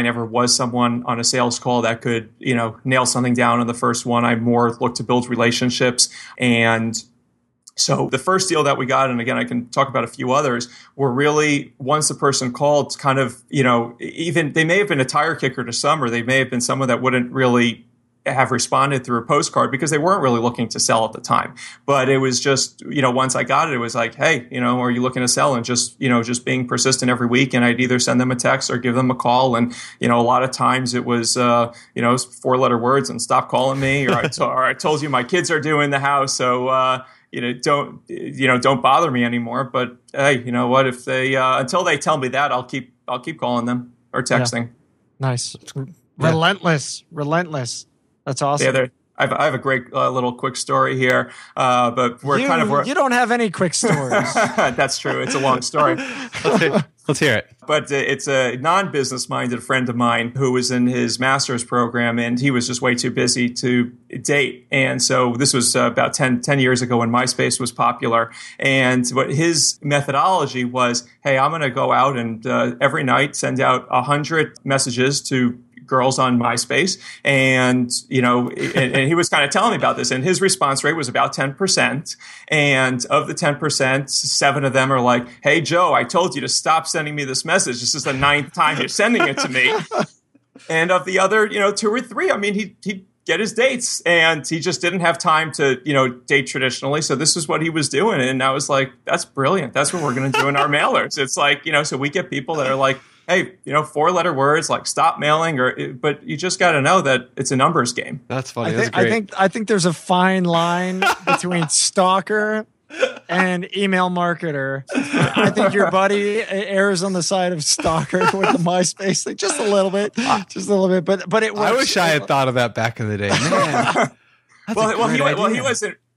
never was someone on a sales call that could, nail something down on the first one. I more look to build relationships. And so the first deal that we got, and again, I can talk about a few others, were really, once the person called, kind of, even they may have been a tire kicker to some, or they may have been someone that wouldn't really have responded through a postcard because they weren't really looking to sell at the time. But it was just, once I got it, it was like, hey, are you looking to sell? And just being persistent every week. And I'd either send them a text or give them a call. And, a lot of times it was, 4-letter words and stop calling me, or I told you my kids are due in the house. So, don't bother me anymore. But hey, you know what? If they, until they tell me that, I'll keep calling them or texting. Yeah. Nice. Relentless. That's awesome. Yeah, I have a great little quick story here, but you don't have any quick stories. That's true. It's a long story. Let's hear it. But it's a non-business minded friend of mine who was in his master's program, and he was just way too busy to date. And so this was about 10 years ago when MySpace was popular. And what his methodology was, hey, I'm going to go out and every night send out 100 messages to girls on MySpace. And, and he was kind of telling me about this, and his response rate was about 10%. And of the 10%, 7 of them are like, hey, Joe, I told you to stop sending me this message. This is the 9th time you're sending it to me. And of the other, 2 or 3, I mean, he'd get his dates, and he just didn't have time to, date traditionally. So this is what he was doing. And I was like, that's brilliant. That's what we're going to do in our mailers. It's like, so we get people that are like, hey, 4-letter words, like stop mailing, but you just got to know that it's a numbers game. That's funny. That's great. I think there's a fine line between stalker and email marketer. I think your buddy errs on the side of stalker with the MySpace thing, just a little bit. But it works. I wish I had thought of that back in the day. Man.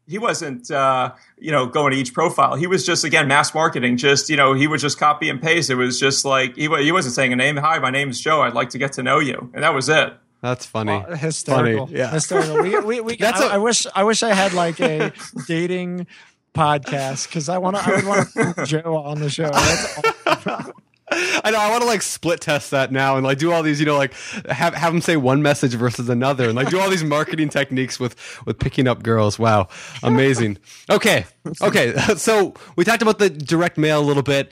He wasn't going to each profile. He was just, again, mass marketing. Just, he would just copy and paste. It was just like, he wasn't saying a name. Hi, my name is Joe. I'd like to get to know you. And that was it. That's funny. Hysterical. Funny. Yeah. Hysterical. I wish I had like a dating podcast, because I would want to put Joe on the show. That's awesome. I know. I want to like split test that now and like do all these, like have them say one message versus another, and like do all these marketing techniques with picking up girls. Wow, amazing. Okay. So we talked about the direct mail a little bit.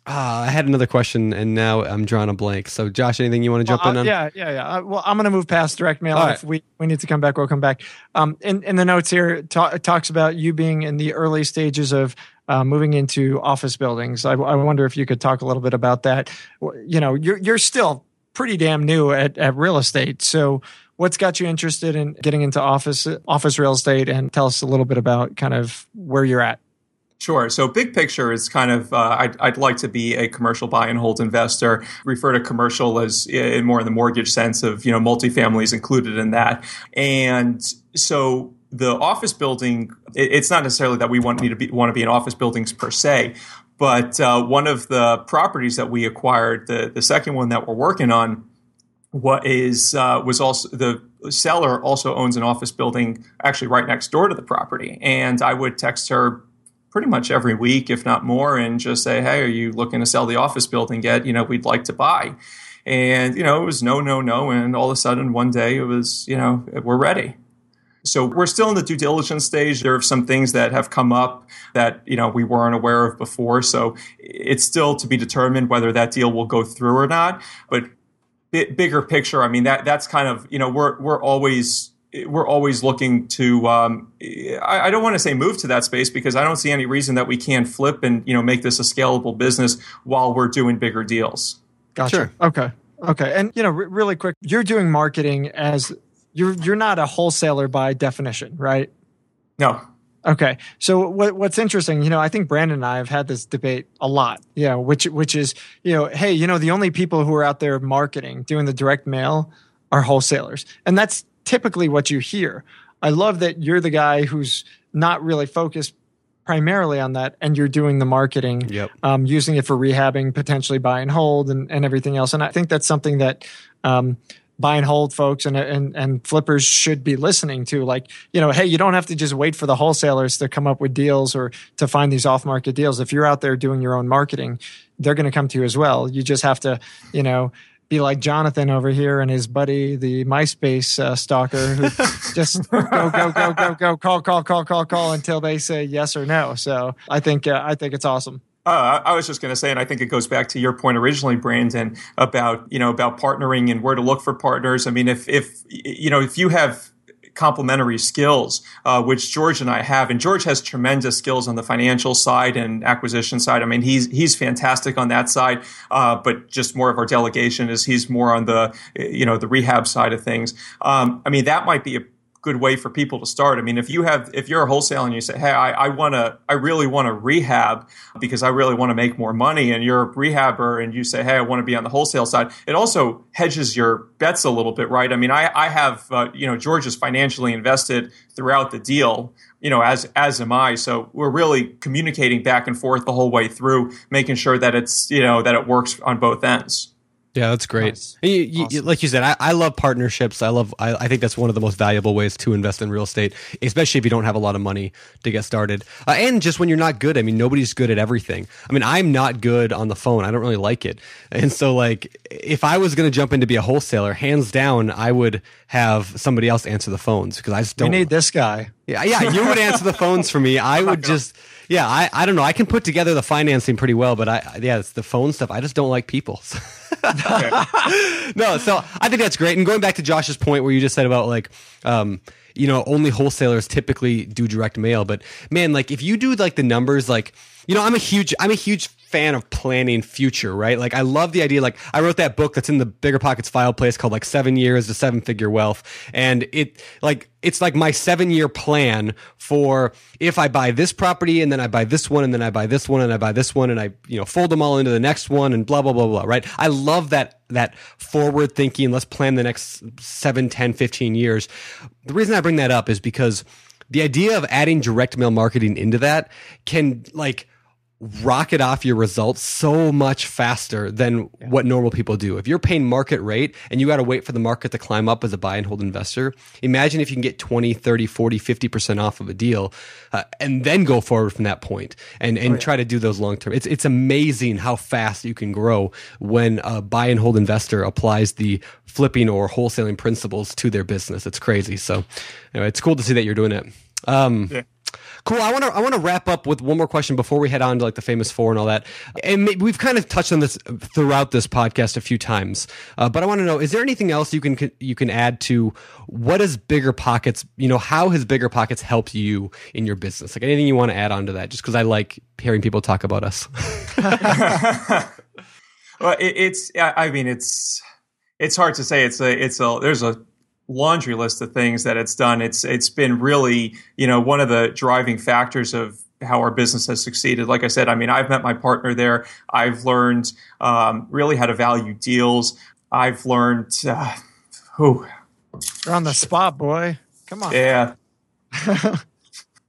I had another question, and now I'm drawing a blank. So, Josh, anything you want to jump in on? Yeah. Well, I'm going to move past direct mail. Right. If we need to come back, we'll come back. In the notes here, it talks about you being in the early stages of moving into office buildings. I wonder if you could talk a little bit about that. You're still pretty damn new at real estate. So what's got you interested in getting into office real estate, and tell us a little bit about kind of where you're at? Sure. So big picture is kind of, I'd like to be a commercial buy and hold investor. Refer to commercial as more in the mortgage sense of, multifamily is included in that. And so the office building, it's not necessarily that we want to be in office buildings per se, but one of the properties that we acquired, the second one that we're working on, was also the seller also owns an office building actually right next door to the property. And I would text her pretty much every week, if not more, and just say, hey, are you looking to sell the office building yet? We'd like to buy. And, it was no. And all of a sudden, one day it was, we're ready. So we're still in the due diligence stage. There are some things that have come up that, we weren't aware of before. So it's still to be determined whether that deal will go through or not. But bigger picture, I mean, that's kind of, we're always looking to, I don't want to say move to that space, because I don't see any reason that we can't flip and, make this a scalable business while we're doing bigger deals. Gotcha. Sure. Okay. And, really quick, you're doing marketing as you're not a wholesaler by definition, right? No. Okay. So what's interesting, I think Brandon and I have had this debate a lot, which is, hey, the only people who are out there marketing, doing the direct mail are wholesalers. And that's typically what you hear. I love that you're the guy who's not really focused primarily on that, and you're doing the marketing, using it for rehabbing, potentially buy and hold, and everything else. And I think that's something that buy and hold folks and flippers should be listening to. Like, hey, you don't have to just wait for the wholesalers to come up with deals or to find these off-market deals. If you're out there doing your own marketing, they're going to come to you as well. You just have to, be like Jonathan over here and his buddy, the MySpace stalker, who just go, call until they say yes or no. So I think it's awesome. I was just going to say, and I think it goes back to your point originally, Brandon, about partnering and where to look for partners. I mean, if you have complementary skills, which George and I have, and George has tremendous skills on the financial side and acquisition side. I mean, he's fantastic on that side, but just more of our delegation is he's more on the rehab side of things. I mean, that might be a good way for people to start. I mean, if you're a wholesaler and you say, hey, I really want to rehab because I really want to make more money, and you're a rehabber and you say, hey, I want to be on the wholesale side, it also hedges your bets a little bit, right? I mean, I have, George is financially invested throughout the deal, as am I. So we're really communicating back and forth the whole way through, making sure that that it works on both ends. Yeah, that's great. Nice. Awesome. Like you said, I love partnerships. I think that's one of the most valuable ways to invest in real estate, especially if you don't have a lot of money to get started. And just when you're not good, I mean, nobody's good at everything. I mean, I'm not good on the phone. I don't really like it. And so like, if I was going to jump in to be a wholesaler, hands down, I would have somebody else answer the phones because I just don't. We need this guy. Yeah, you would answer the phones for me. I would just, I don't know. I can put together the financing pretty well, but it's the phone stuff. I just don't like people. No, so I think that's great. And going back to Josh's point where you just said about like, only wholesalers typically do direct mail. But man, like if you do like the numbers, like, I'm a huge fan of planning future, right? Like I love the idea. Like I wrote that book that's in the BiggerPockets file place called like 7 Years to 7-Figure Wealth. And it's like my 7-year plan for if I buy this property and then I buy this one and then I buy this one and I buy this one and I, fold them all into the next one and blah, blah, blah, blah, right? I love that forward thinking. Let's plan the next 7, 10, 15 years. The reason I bring that up is because the idea of adding direct mail marketing into that can like rocket off your results so much faster than what normal people do. If you're paying market rate and you got to wait for the market to climb up as a buy and hold investor, imagine if you can get 20, 30, 40, 50% off of a deal and then go forward from that point and try to do those long term. It's amazing how fast you can grow when a buy and hold investor applies the flipping or wholesaling principles to their business. It's crazy. So anyway, it's cool to see that you're doing it. Cool. I want to wrap up with one more question before we head on to like the famous four and all that. And we've kind of touched on this throughout this podcast a few times, but I want to know: is there anything else you can add to what is BiggerPockets? How has BiggerPockets helped you in your business? Like anything you want to add on to that? Just because I like hearing people talk about us. Well, it's hard to say. There's a laundry list of things that it's done. It's been really, one of the driving factors of how our business has succeeded. Like I said, I mean, I've met my partner there. I've learned really how to value deals. I've learned, You're on the spot, boy. Come on. Yeah.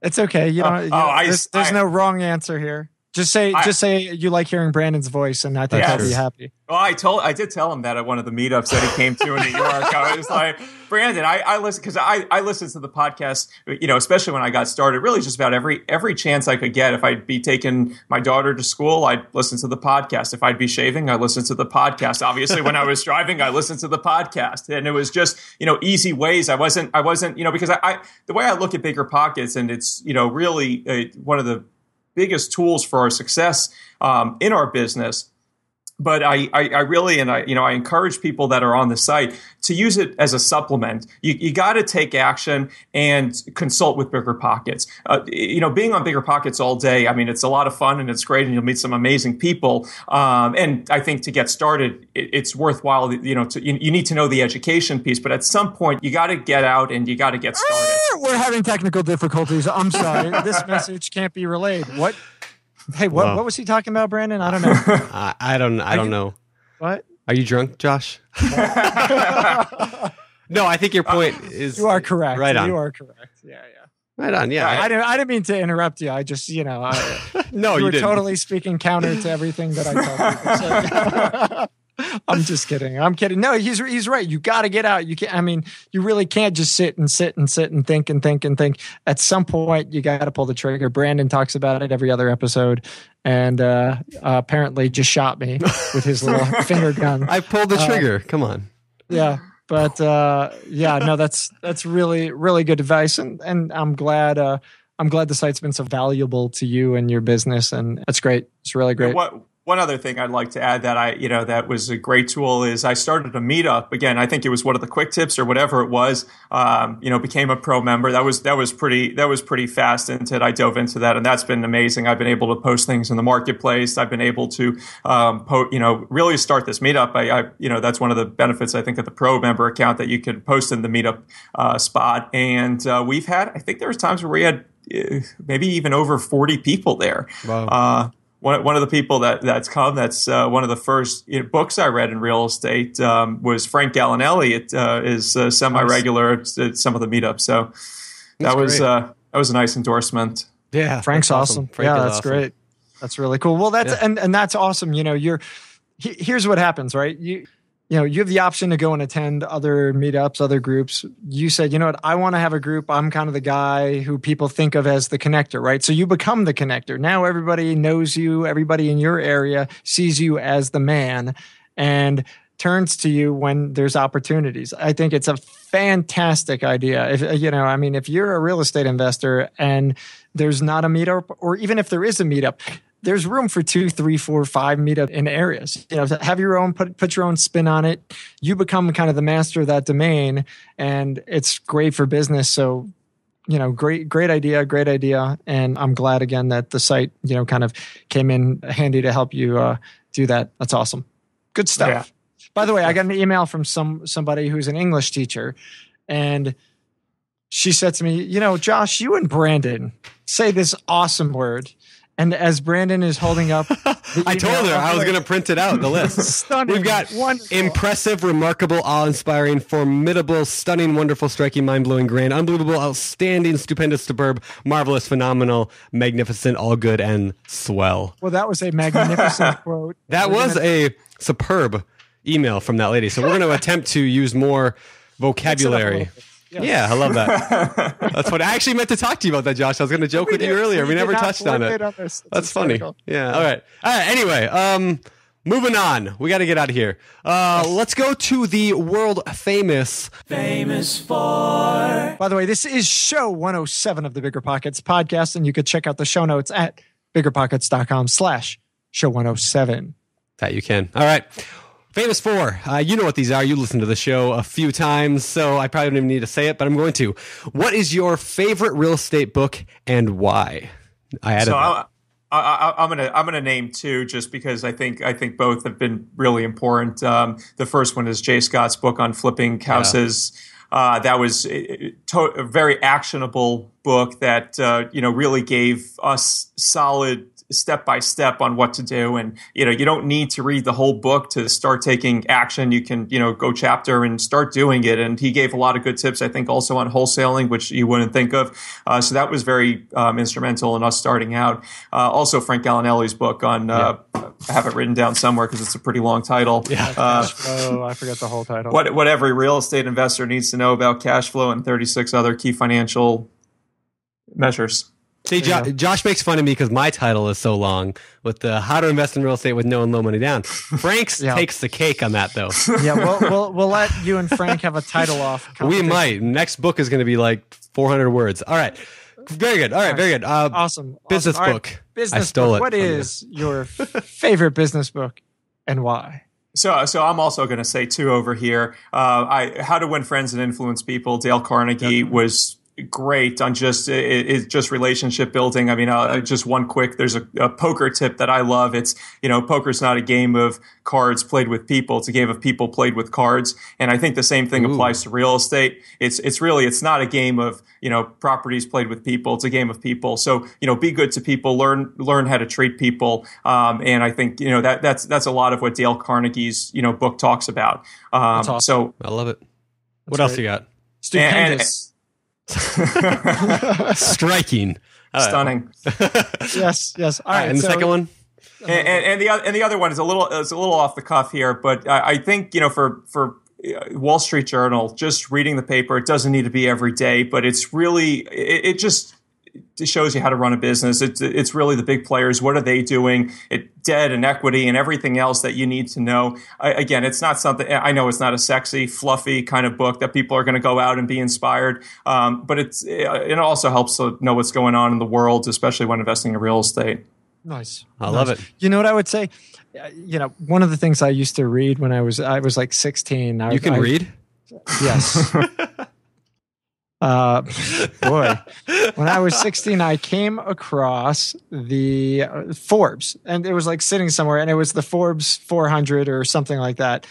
It's okay. There's no wrong answer here. Just say you like hearing Brandon's voice, and I think he'll be happy. Well, I did tell him that at one of the meetups that he came to in New York. I was like, Brandon, I listen because I listened to the podcast, especially when I got started, really just about every chance I could get. If I'd be taking my daughter to school, I'd listen to the podcast. If I'd be shaving, I listened to the podcast. Obviously, when I was driving, I listened to the podcast, and it was just easy ways. I wasn't because the way I look at BiggerPockets, and it's really one of the biggest tools for our success in our business. But I really, and I encourage people that are on the site to use it as a supplement. You got to take action and consult with BiggerPockets. Being on BiggerPockets all day, I mean, it's a lot of fun and it's great, and you'll meet some amazing people. And I think to get started, it's worthwhile. You need to know the education piece, but at some point, you got to get out and you got to get started. We're having technical difficulties. I'm sorry. This message can't be relayed. What? Hey, what was he talking about, Brandon? I don't know. I don't know. What? Are you drunk, Josh? No, I think your point is. You are correct. Right on. You are correct. Yeah. Right on. Yeah. I didn't mean to interrupt you. I just, no, you were didn't. totally speaking counter to everything that I tell people. So, I'm just kidding. I'm kidding. No, he's right. You got to get out. You really can't just sit and think and think. At some point, you got to pull the trigger. Brandon talks about it every other episode, and apparently just shot me with his little finger gun. I pulled the trigger. Come on. Yeah. But that's really, really good advice. And I'm glad I'm glad the site's been so valuable to you and your business, and that's great. It's really great. One other thing I'd like to add that was a great tool is I started a meetup. Again, I think it was one of the quick tips or whatever it was. Became a pro member. That was pretty fast into it. I dove into that, and that's been amazing. I've been able to post things in the marketplace. I've been able to really start this meetup. That's one of the benefits I think of the pro member account, that you can post in the meetup spot. And we've had, I think there was times where we had maybe even over 40 people there. Wow. One of the people that's come, that's one of the first books I read in real estate was Frank Gallinelli. It is semi-regular at some of the meetups. So that was a nice endorsement. Yeah, Frank's awesome. That's awesome. Great. That's really cool. Well, and that's awesome. Here's what happens, right? You have the option to go and attend other meetups, other groups. You said, you know what, I want to have a group. I'm kind of the guy who people think of as the connector, right? So you become the connector. Now everybody knows you. Everybody in your area sees you as the man and turns to you when there's opportunities. I think it's a fantastic idea. If you're a real estate investor and there's not a meetup, or even if there is a meetup, there's room for 2, 3, 4, 5 meetup in areas. Have your own, put your own spin on it. You become kind of the master of that domain, and it's great for business. So, great idea. And I'm glad again that the site, kind of came in handy to help you do that. That's awesome. Good stuff. Yeah. By the way, I got an email from somebody who's an English teacher, and she said to me, Josh, you and Brandon say this awesome word. And as Brandon is holding up, I told her I was going to print it out, the list. Stunning. We've got wonderful. Impressive, remarkable, awe-inspiring, formidable, stunning, wonderful, striking, mind-blowing, grand, unbelievable, outstanding, stupendous, superb, marvelous, phenomenal, magnificent, all good, and swell. Well, that was a magnificent quote. That was a superb email from that lady. So we're going to attempt to use more vocabulary. Yeah, I love that. That's funny. I actually meant to talk to you about that, Josh. I was going to joke with you earlier. We never touched on it. That's funny. Yeah. All right. Anyway, moving on. We got to get out of here. Let's go to the world famous for. By the way, this is show 107 of the BiggerPockets podcast, and you could check out the show notes at biggerpockets.com/show 107. That you can. All right. Famous for, you know what these are. You listened to the show a few times, so I probably don't even need to say it, but I'm going to. What is your favorite real estate book and why? I added that. I'm gonna name two just because I think both have been really important. The first one is Jay Scott's book on flipping houses. Yeah. That was a very actionable book that really gave us solid step by step on what to do. And, you don't need to read the whole book to start taking action. You can, go chapter and start doing it. And he gave a lot of good tips, I think, also on wholesaling, which you wouldn't think of. So that was very instrumental in us starting out. Also, Frank Gallinelli's book on, I have it written down somewhere because it's a pretty long title. Yeah. I forgot the whole title. What every real estate investor needs to know about cash flow and 36 other key financial measures. See, Josh makes fun of me because my title is so long with the How to Invest in Real Estate with No and Low Money Down. Frank's takes the cake on that, though. Yeah, we'll let you and Frank have a title off. We might. Next book is going to be like 400 words. All right. Very good. All right, very good. Awesome. Business book. Right. Business I stole book. it. What is your favorite business book and why? So I'm also going to say two over here. How to Win Friends and Influence People. Dale Carnegie was great on just relationship building. I mean, just one quick, there's a poker tip that I love. It's, poker's not a game of cards played with people. It's a game of people played with cards. And I think the same thing applies to real estate. It's not a game of, properties played with people. It's a game of people. So, be good to people, learn how to treat people. And I think, that's a lot of what Dale Carnegie's, book talks about. That's awesome. So I love it. What else you got? Stupendous. Striking, stunning. Yes. All right. And the second one, and the other one is a little off the cuff here, but I think for Wall Street Journal, just reading the paper, it doesn't need to be every day, but it's really it just it shows you how to run a business. It's really the big players. What are they doing? Debt and equity and everything else that you need to know. Again, it's not something, I know it's not a sexy, fluffy kind of book that people are going to go out and be inspired. But it also helps to know what's going on in the world, especially when investing in real estate. Nice. I love it. You know what I would say? One of the things I used to read when I was like 16. You can read? Yes. Boy, when I was 16, I came across the Forbes, and it was like sitting somewhere, and it was the Forbes 400 or something like that.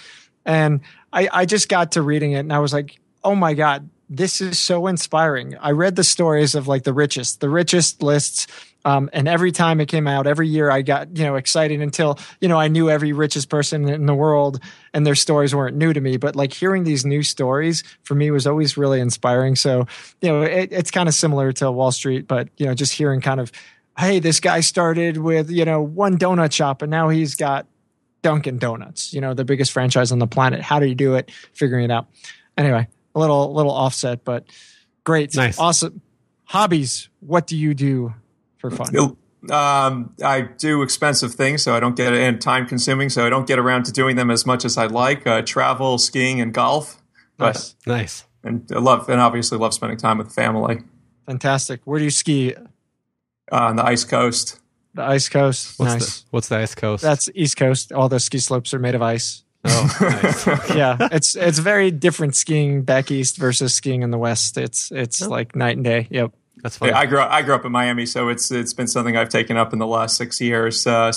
And I just got to reading it, and I was like, oh my God, this is so inspiring. I read the stories of like the richest lists. And every time it came out, every year I got, excited until, I knew every richest person in the world and their stories weren't new to me. But like hearing these new stories for me was always really inspiring. So, it's kind of similar to Wall Street, but, just hearing kind of, hey, this guy started with, one donut shop and now he's got Dunkin' Donuts, the biggest franchise on the planet. How do you do it? Figuring it out. Anyway, a little offset, but great. Nice. Awesome. Hobbies. What do you do for fun? I do expensive things, so I don't get and time consuming, so I don't get around to doing them as much as I'd like. Travel, skiing, and golf. Nice. And obviously love spending time with the family. Fantastic. Where do you ski? On the Ice Coast. The Ice Coast. Nice. What's the Ice Coast? That's East Coast. All the ski slopes are made of ice. Oh, nice. Yeah, it's very different skiing back east versus skiing in the west. It's like night and day. Yep. That's funny. Yeah, I grew up in Miami, so it's been something I've taken up in the last 6 years. Cool.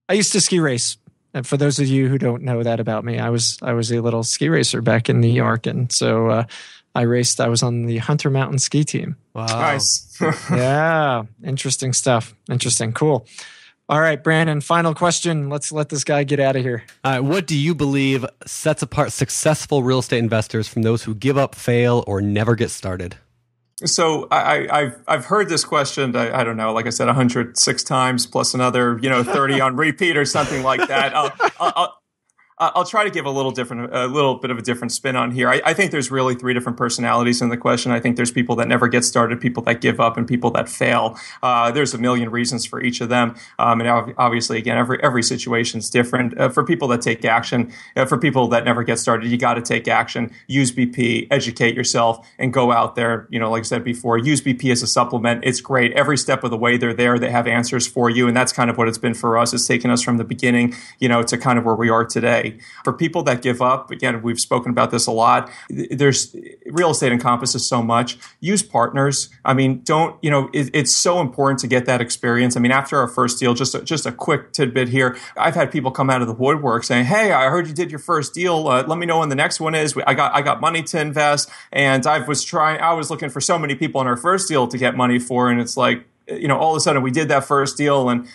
I used to ski race. And for those of you who don't know that about me, I was a little ski racer back in New York, and so I raced. I was on the Hunter Mountain ski team. Wow, nice. Yeah, interesting stuff. Interesting, cool. All right, Brandon, final question. Let's let this guy get out of here. What do you believe sets apart successful real estate investors from those who give up, fail, or never get started? So I've heard this question, I don't know, like I said, 106 times plus another, 30 on repeat or something like that. I'll try to give a little bit of a different spin on here. I think there's really 3 different personalities in the question. I think there's people that never get started, people that give up, and people that fail. There's a million reasons for each of them. And obviously, again, every situation is different. For people that take action, for people that never get started, you got to take action. Use BP, educate yourself, and go out there. Like I said before, use BP as a supplement. It's great. Every step of the way they're there. They have answers for you. And that's kind of what it's been for us. It's taken us from the beginning, to kind of where we are today. For people that give up, again, we've spoken about this a lot. There's real estate encompasses so much. Use partners. I mean, it's so important to get that experience. I mean, after our first deal, just a quick tidbit here. I've had people come out of the woodwork saying, "Hey, I heard you did your first deal. Let me know when the next one is. I got money to invest, and I was looking for so many people in our first deal to get money for, and it's like, all of a sudden we did that first deal, and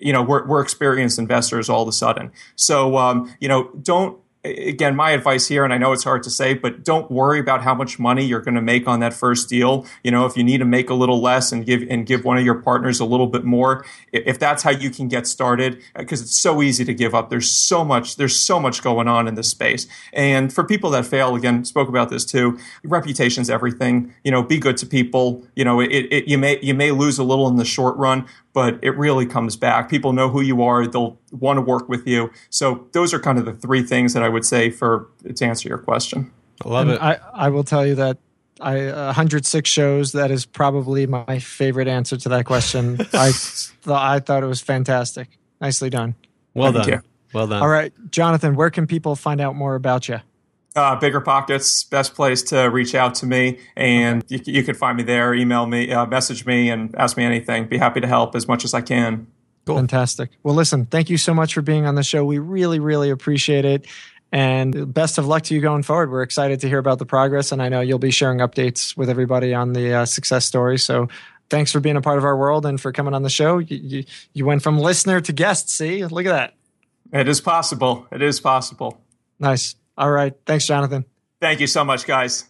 we're experienced investors all of a sudden. So, don't, again, my advice here, and I know it's hard to say, but don't worry about how much money you're going to make on that first deal. If you need to make a little less and give one of your partners a little bit more, if that's how you can get started, because it's so easy to give up. There's so much going on in this space. And for people that fail, again, spoke about this too. Reputation's everything. Be good to people. You may lose a little in the short run, but it really comes back. People know who you are. They'll want to work with you. So those are kind of the 3 things that I would say to answer your question. I love it. I will tell you that 106 shows, that is probably my favorite answer to that question. I thought it was fantastic. Nicely done. Well Thank done. you. Well done. All right, Jonathan, where can people find out more about you? BiggerPockets, best place to reach out to me, and you can find me there. Email me, message me, and ask me anything. Be happy to help as much as I can. Cool. Fantastic. Well, listen, thank you so much for being on the show. We really, really appreciate it. And best of luck to you going forward. We're excited to hear about the progress, and I know you'll be sharing updates with everybody on the success story. So thanks for being a part of our world and for coming on the show. You went from listener to guest. See, look at that. It is possible. It is possible. Nice. All right. Thanks, Jonathan. Thank you so much, guys.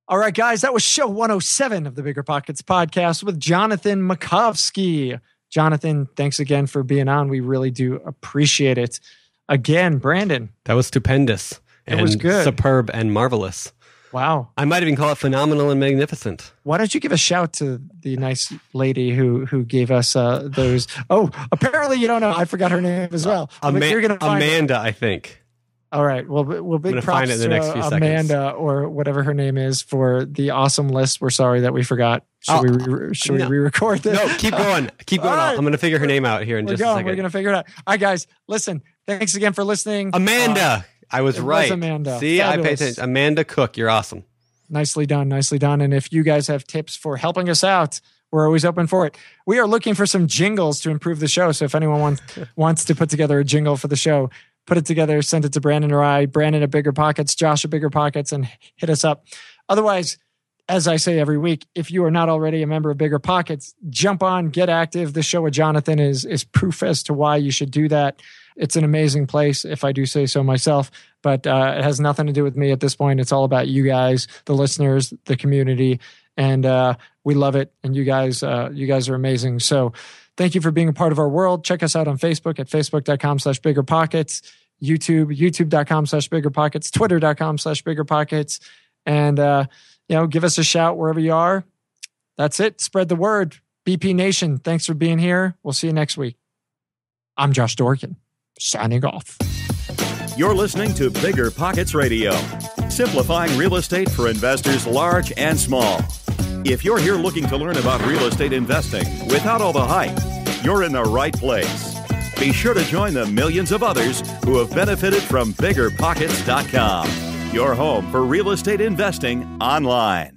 All right, guys. That was show 107 of the BiggerPockets podcast with Jonathan Makovsky. Jonathan, thanks again for being on. We really do appreciate it. Again, Brandon. That was stupendous. It was good. Superb and marvelous. Wow. I might even call it phenomenal and magnificent. Why don't you give a shout to the nice lady who gave us those? Oh, apparently you don't know. I forgot her name as well. You're gonna find Amanda, I think. All right. Well, big props find it in the next few to seconds. Amanda or whatever her name is for the awesome list. We're sorry that we forgot. Should we re-record this? No, keep going. Keep going. Right. I'm going to figure her name out here in just a second. We're going to figure it out. All right, guys. Listen, thanks again for listening. Amanda. I was right. Was Amanda. See, Fabulous. I paid attention. Amanda Cook, you're awesome. Nicely done. Nicely done. And if you guys have tips for helping us out, we're always open for it. We are looking for some jingles to improve the show. So if anyone wants to put together a jingle for the show, put it together, send it to Brandon or I, Brandon at BiggerPockets, Josh at BiggerPockets, and hit us up. Otherwise, as I say every week, if you are not already a member of BiggerPockets, jump on, get active. The show with Jonathan is proof as to why you should do that. It's an amazing place, if I do say so myself, but it has nothing to do with me at this point. It's all about you guys, the listeners, the community, and we love it. And you guys are amazing. So thank you for being a part of our world. Check us out on Facebook at facebook.com/BiggerPockets, youtube.com/BiggerPockets, twitter.com/BiggerPockets, and give us a shout wherever you are. That's it. Spread the word. BP Nation, thanks for being here. We'll see you next week. I'm Josh Dorkin, signing off. You're listening to BiggerPockets Radio, simplifying real estate for investors large and small. If you're here looking to learn about real estate investing without all the hype, you're in the right place. Be sure to join the millions of others who have benefited from BiggerPockets.com, your home for real estate investing online.